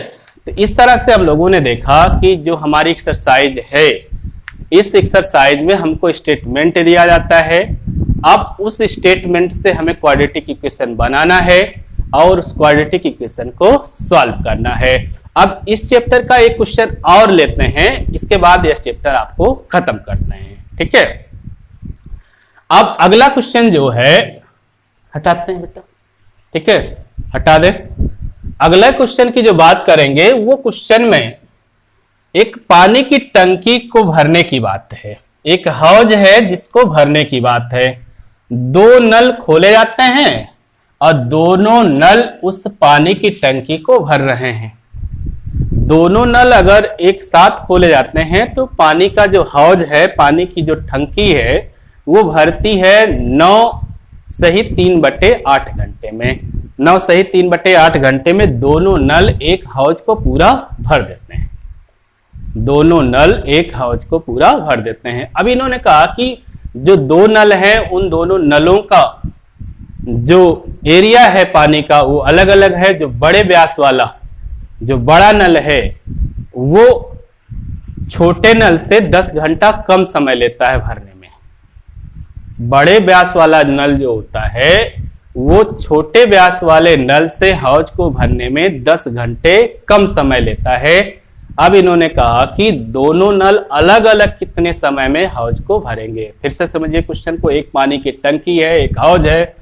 तो इस तरह से हम लोगों ने देखा कि जो हमारी एक्सरसाइज है, इस एक्सरसाइज में हमको स्टेटमेंट दिया जाता है। अब उस स्टेटमेंट से हमें क्वाड्रेटिक इक्वेशन बनाना है और उस क्वाड्रेटिक इक्वेशन को सॉल्व करना है। अब इस चैप्टर का एक क्वेश्चन और लेते हैं, इसके बाद यह चैप्टर आपको खत्म करते हैं। ठीक है, अब अगला क्वेश्चन जो है, हटाते हैं बेटा, ठीक है, हटा दे। अगला क्वेश्चन की जो बात करेंगे, वो क्वेश्चन में एक पानी की टंकी को भरने की बात है, एक हौज है जिसको भरने की बात है। 2 नल खोले जाते हैं और दोनों नल उस पानी की टंकी को भर रहे हैं। दोनों नल अगर एक साथ खोले जाते हैं तो पानी का जो हौज है, पानी की जो टंकी है, वो भरती है 9 सही 3/8 घंटे में। 9 सही 3/8 घंटे में दोनों नल एक हौज को पूरा भर देते हैं। दोनों नल एक हौज को पूरा भर देते हैं। अब इन्होंने कहा कि जो 2 नल हैं, उन दोनों नलों का जो एरिया है पानी का, वो अलग अलग है। जो बड़े व्यास वाला, जो बड़ा नल है, वो छोटे नल से 10 घंटा कम समय लेता है भरने में। बड़े व्यास वाला नल जो होता है, वो छोटे व्यास वाले नल से हौज को भरने में 10 घंटे कम समय लेता है। अब इन्होंने कहा कि दोनों नल अलग अलग कितने समय में हौज को भरेंगे। फिर से समझिए क्वेश्चन को, एक पानी की टंकी है, एक हौज है,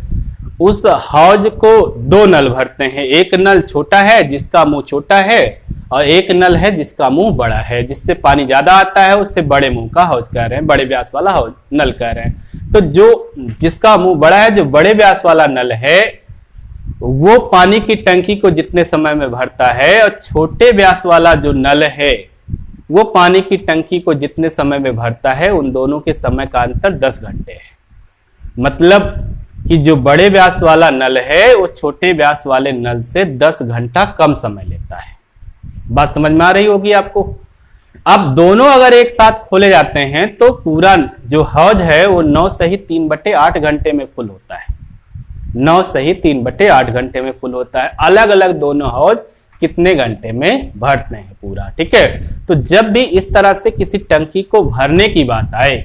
उस हौज को 2 नल भरते हैं। एक नल छोटा है जिसका मुंह छोटा है, और एक नल है जिसका मुंह बड़ा है, जिससे पानी ज्यादा आता है, उससे बड़े मुंह का हौज कह रहे हैं, बड़े व्यास वाला हौज नल कह रहे हैं। तो जो जिसका मुंह बड़ा है, जो बड़े व्यास वाला नल है, वो पानी की टंकी को जितने समय में भरता है, और छोटे व्यास वाला जो नल है, वो पानी की टंकी को जितने समय में भरता है, उन दोनों के समय का अंतर 10 घंटे है। मतलब कि जो बड़े व्यास वाला नल है वो छोटे व्यास वाले नल से 10 घंटा कम समय लेता है। बात समझ में आ रही होगी आपको। अब दोनों अगर एक साथ खोले जाते हैं तो पूरा जो हौज है वो 9 सही 3/8 घंटे में फुल होता है। 9 सही 3/8 घंटे में फुल होता है। अलग अलग दोनों हौज कितने घंटे में भरते हैं पूरा, ठीक है। तो जब भी इस तरह से किसी टंकी को भरने की बात आए,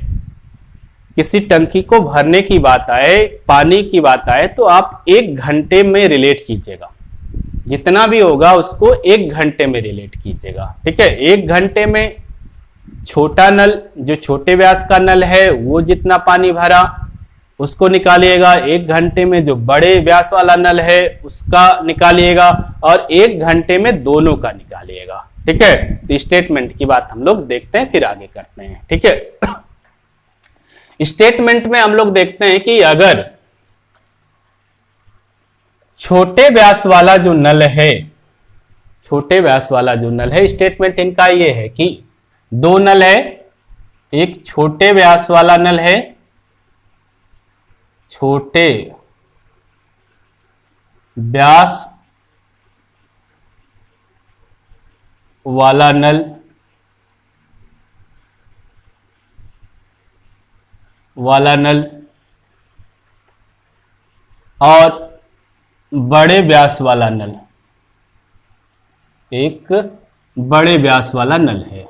किसी टंकी को भरने की बात आए, पानी की बात आए, तो आप 1 घंटे में रिलेट कीजिएगा। जितना भी होगा उसको 1 घंटे में रिलेट कीजिएगा, ठीक है। 1 घंटे में छोटा नल, जो छोटे व्यास का नल है वो जितना पानी भरा उसको निकालिएगा। 1 घंटे में जो बड़े व्यास वाला नल है उसका निकालिएगा, और 1 घंटे में दोनों का निकालिएगा, ठीक है। तो स्टेटमेंट की बात हम लोग देखते हैं, फिर आगे करते हैं, ठीक है। स्टेटमेंट में हम लोग देखते हैं कि अगर छोटे व्यास वाला जो नल है, छोटे व्यास वाला जो नल है, स्टेटमेंट इनका ये है कि 2 नल है, एक छोटे व्यास वाला नल है, छोटे व्यास वाला नल और बड़े व्यास वाला नल, एक बड़े व्यास वाला नल है।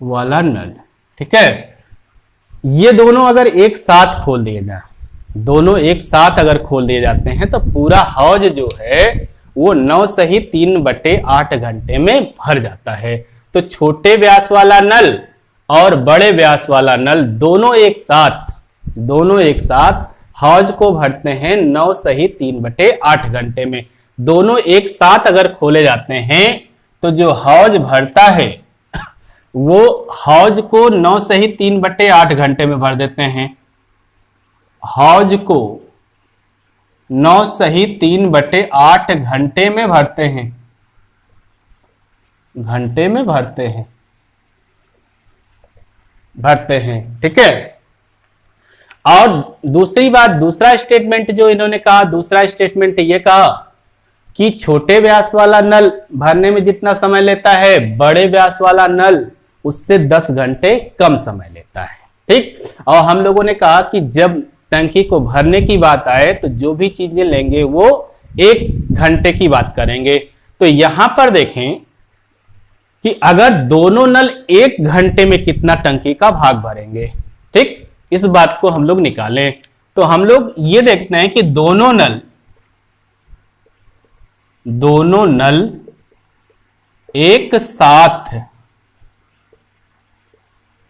वाला नल, ठीक है। ये दोनों अगर एक साथ खोल दिए जाए, दोनों एक साथ अगर खोल दिए जाते हैं तो पूरा हौज जो है वो 9 सही 3/8 घंटे में भर जाता है। तो छोटे व्यास वाला नल और बड़े व्यास वाला नल दोनों एक साथ हौज को भरते हैं 9 सही 3/8 घंटे में। दोनों एक साथ अगर खोले जाते हैं तो जो हौज भरता है वो हौज को 9 सही 3/8 घंटे में भर देते हैं। हौज को 9 सही 3/8 घंटे में भरते हैं, घंटे में भरते हैं, ठीक है। और दूसरी बात, दूसरा स्टेटमेंट जो इन्होंने कहा, दूसरा स्टेटमेंट ये कहा कि छोटे व्यास वाला नल भरने में जितना समय लेता है, बड़े व्यास वाला नल उससे 10 घंटे कम समय लेता है, ठीक। और हम लोगों ने कहा कि जब टंकी को भरने की बात आए तो जो भी चीजें लेंगे वो 1 घंटे की बात करेंगे। तो यहां पर देखें कि अगर दोनों नल 1 घंटे में कितना टंकी का भाग भरेंगे, ठीक, इस बात को हम लोग निकालें। तो हम लोग ये देखते हैं कि दोनों नल एक साथ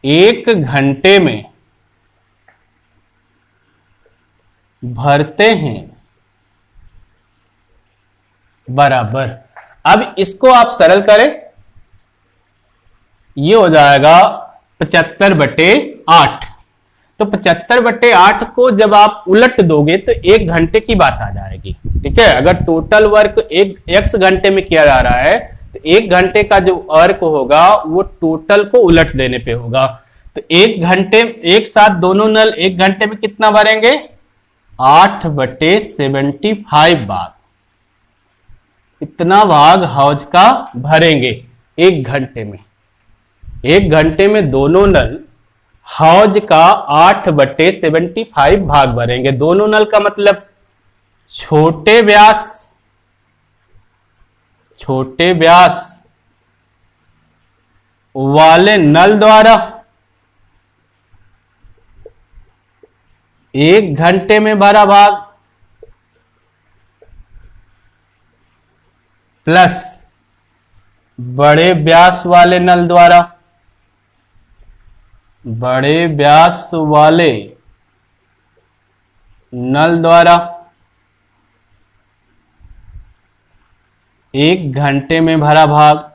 1 घंटे में भरते हैं बराबर। अब इसको आप सरल करें, ये हो जाएगा 75/8। तो 75/8 को जब आप उलट दोगे तो 1 घंटे की बात आ जाएगी, ठीक है। अगर टोटल वर्क x घंटे में किया जा रहा है तो 1 घंटे का जो वर्क होगा वो टोटल को उलट देने पे होगा। तो 1 घंटे एक साथ दोनों नल 1 घंटे में कितना भरेंगे? 8/75 भाग, इतना भाग हौज का भरेंगे 1 घंटे में। 1 घंटे में दोनों नल हौज का 8/75 भाग भरेंगे। दोनों नल का मतलब छोटे व्यास वाले नल द्वारा 1 घंटे में भरा भाग प्लस बड़े व्यास वाले नल द्वारा, बड़े व्यास वाले नल द्वारा 1 घंटे में भरा भाग।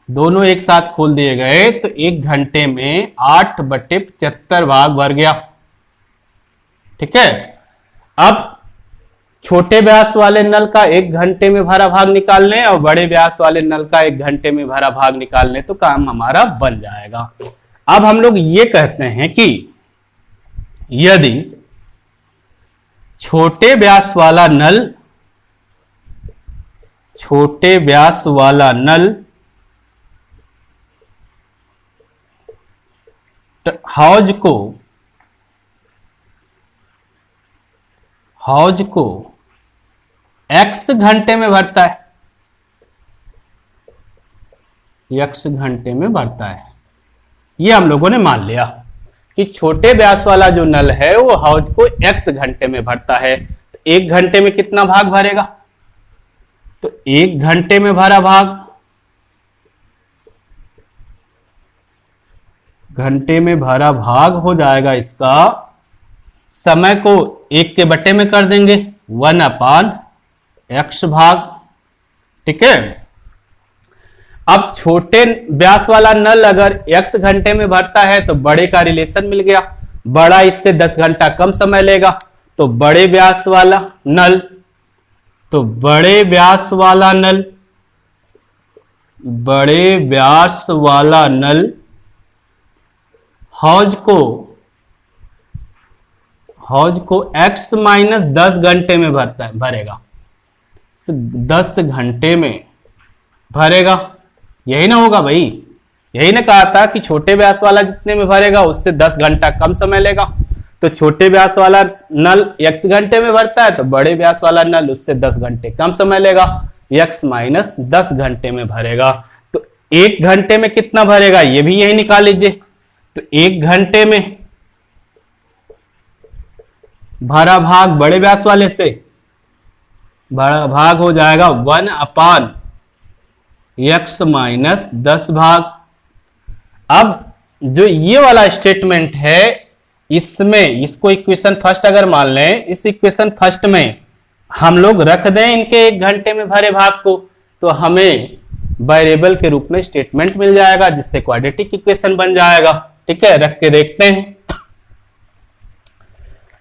दोनों एक साथ खोल दिए गए तो 1 घंटे में 8/75 भाग भर गया, ठीक है। अब छोटे व्यास वाले नल का 1 घंटे में भरा भाग निकाल लें और बड़े व्यास वाले नल का 1 घंटे में भरा भाग निकाल लें तो काम हमारा बन जाएगा। अब हम लोग ये कहते हैं कि यदि छोटे व्यास वाला नल हौज को x घंटे में भरता है, x घंटे में भरता है, ये हम लोगों ने मान लिया कि छोटे व्यास वाला जो नल है वो हौज को x घंटे में भरता है। तो 1 घंटे में कितना भाग भरेगा? तो 1 घंटे में भरा भाग, घंटे में भरा भाग हो जाएगा इसका, समय को 1 के बटे में कर देंगे 1/x भाग। ठीक है। अब छोटे व्यास वाला नल अगर x घंटे में भरता है तो बड़े का रिलेशन मिल गया, बड़ा इससे 10 घंटा कम समय लेगा, तो बड़े व्यास वाला नल हौज को x माइनस 10 घंटे में भरेगा, 10 घंटे में भरेगा। यही ना होगा भाई, यही ना कहा था कि छोटे व्यास वाला जितने में भरेगा उससे 10 घंटा कम समय लेगा। तो छोटे व्यास वाला नल x घंटे में भरता है तो बड़े व्यास वाला नल उससे 10 घंटे कम समय लेगा, x माइनस 10 घंटे में भरेगा। तो 1 घंटे में कितना भरेगा ये भी यही निकाल लीजिए। तो 1 घंटे में भरा भाग बड़े व्यास वाले से, बड़ा भाग हो जाएगा 1/x माइनस 10 भाग। अब जो ये वाला स्टेटमेंट है इसमें, इसको इक्वेशन फर्स्ट अगर मान लें, इस इक्वेशन फर्स्ट में हम लोग रख दें इनके 1 घंटे में भरे भाग को, तो हमें वेरिएबल के रूप में स्टेटमेंट मिल जाएगा जिससे क्वाड्रेटिक इक्वेशन बन जाएगा। ठीक है, रख के देखते हैं।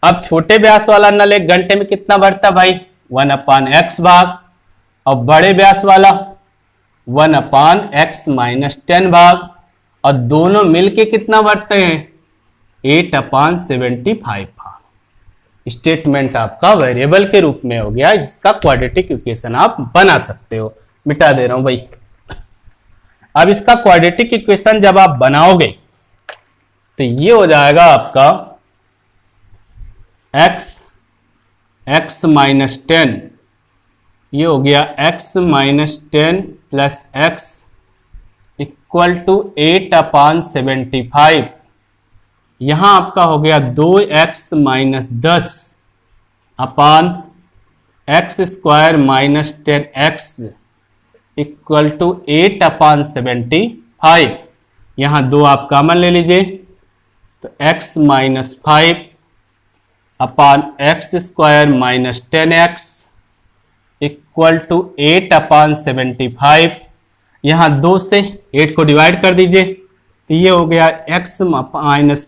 अब छोटे व्यास वाला नल 1 घंटे में कितना भरता भाई? 1/x भाग, और बड़े व्यास वाला 1/x माइनस 10 भाग, और दोनों मिलके कितना भरते हैं? 8/75 भाग। स्टेटमेंट आपका वेरिएबल के रूप में हो गया जिसका क्वाड्रेटिक इक्वेशन आप बना सकते हो। मिटा दे रहा हूं भाई। अब इसका क्वाड्रेटिक इक्वेशन जब आप बनाओगे तो ये हो जाएगा आपका x माइनस 10, ये हो गया x minus 10 plus x equal to 8/75। यहां आपका हो गया 2x minus 10 upon x square minus 10x equal to 8/75। यहां 2 आप कॉमन ले लीजिए, तो x minus 5 upon x square minus 10x equal to 8/75। यहां 2 से 8 को डिवाइड कर दीजिए, तो ये हो गया x minus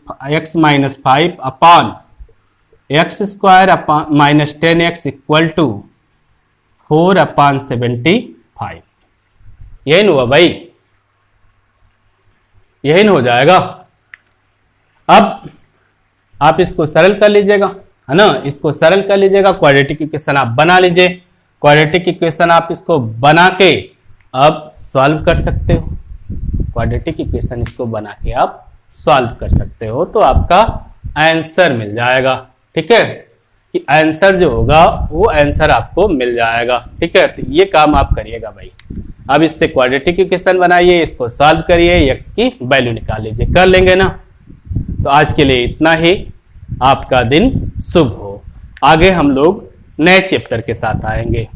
5 upon x square minus 10x equal to 4/75। यही न हुआ भाई, यही न हो जाएगा। अब आप इसको सरल कर लीजिएगा, है ना, इसको सरल कर लीजिएगा, क्वाड्रेटिक इक्वेशन आप बना लीजिए। क्वाड्रेटिक इक्वेशन आप इसको बना के अब सॉल्व कर सकते हो, क्वाड्रेटिक इक्वेशन इसको बना के आप सॉल्व कर सकते हो, तो आपका आंसर मिल जाएगा। ठीक है, कि आंसर जो होगा वो आंसर आपको मिल जाएगा। ठीक है, तो ये काम आप करिएगा भाई। अब इससे क्वाड्रेटिक इक्वेशन बनाइए, इसको सॉल्व करिए, x की वैल्यू निकाल लीजिए। कर लेंगे ना? तो आज के लिए इतना ही। आपका दिन शुभ हो। आगे हम लोग नए चैप्टर के साथ आएंगे।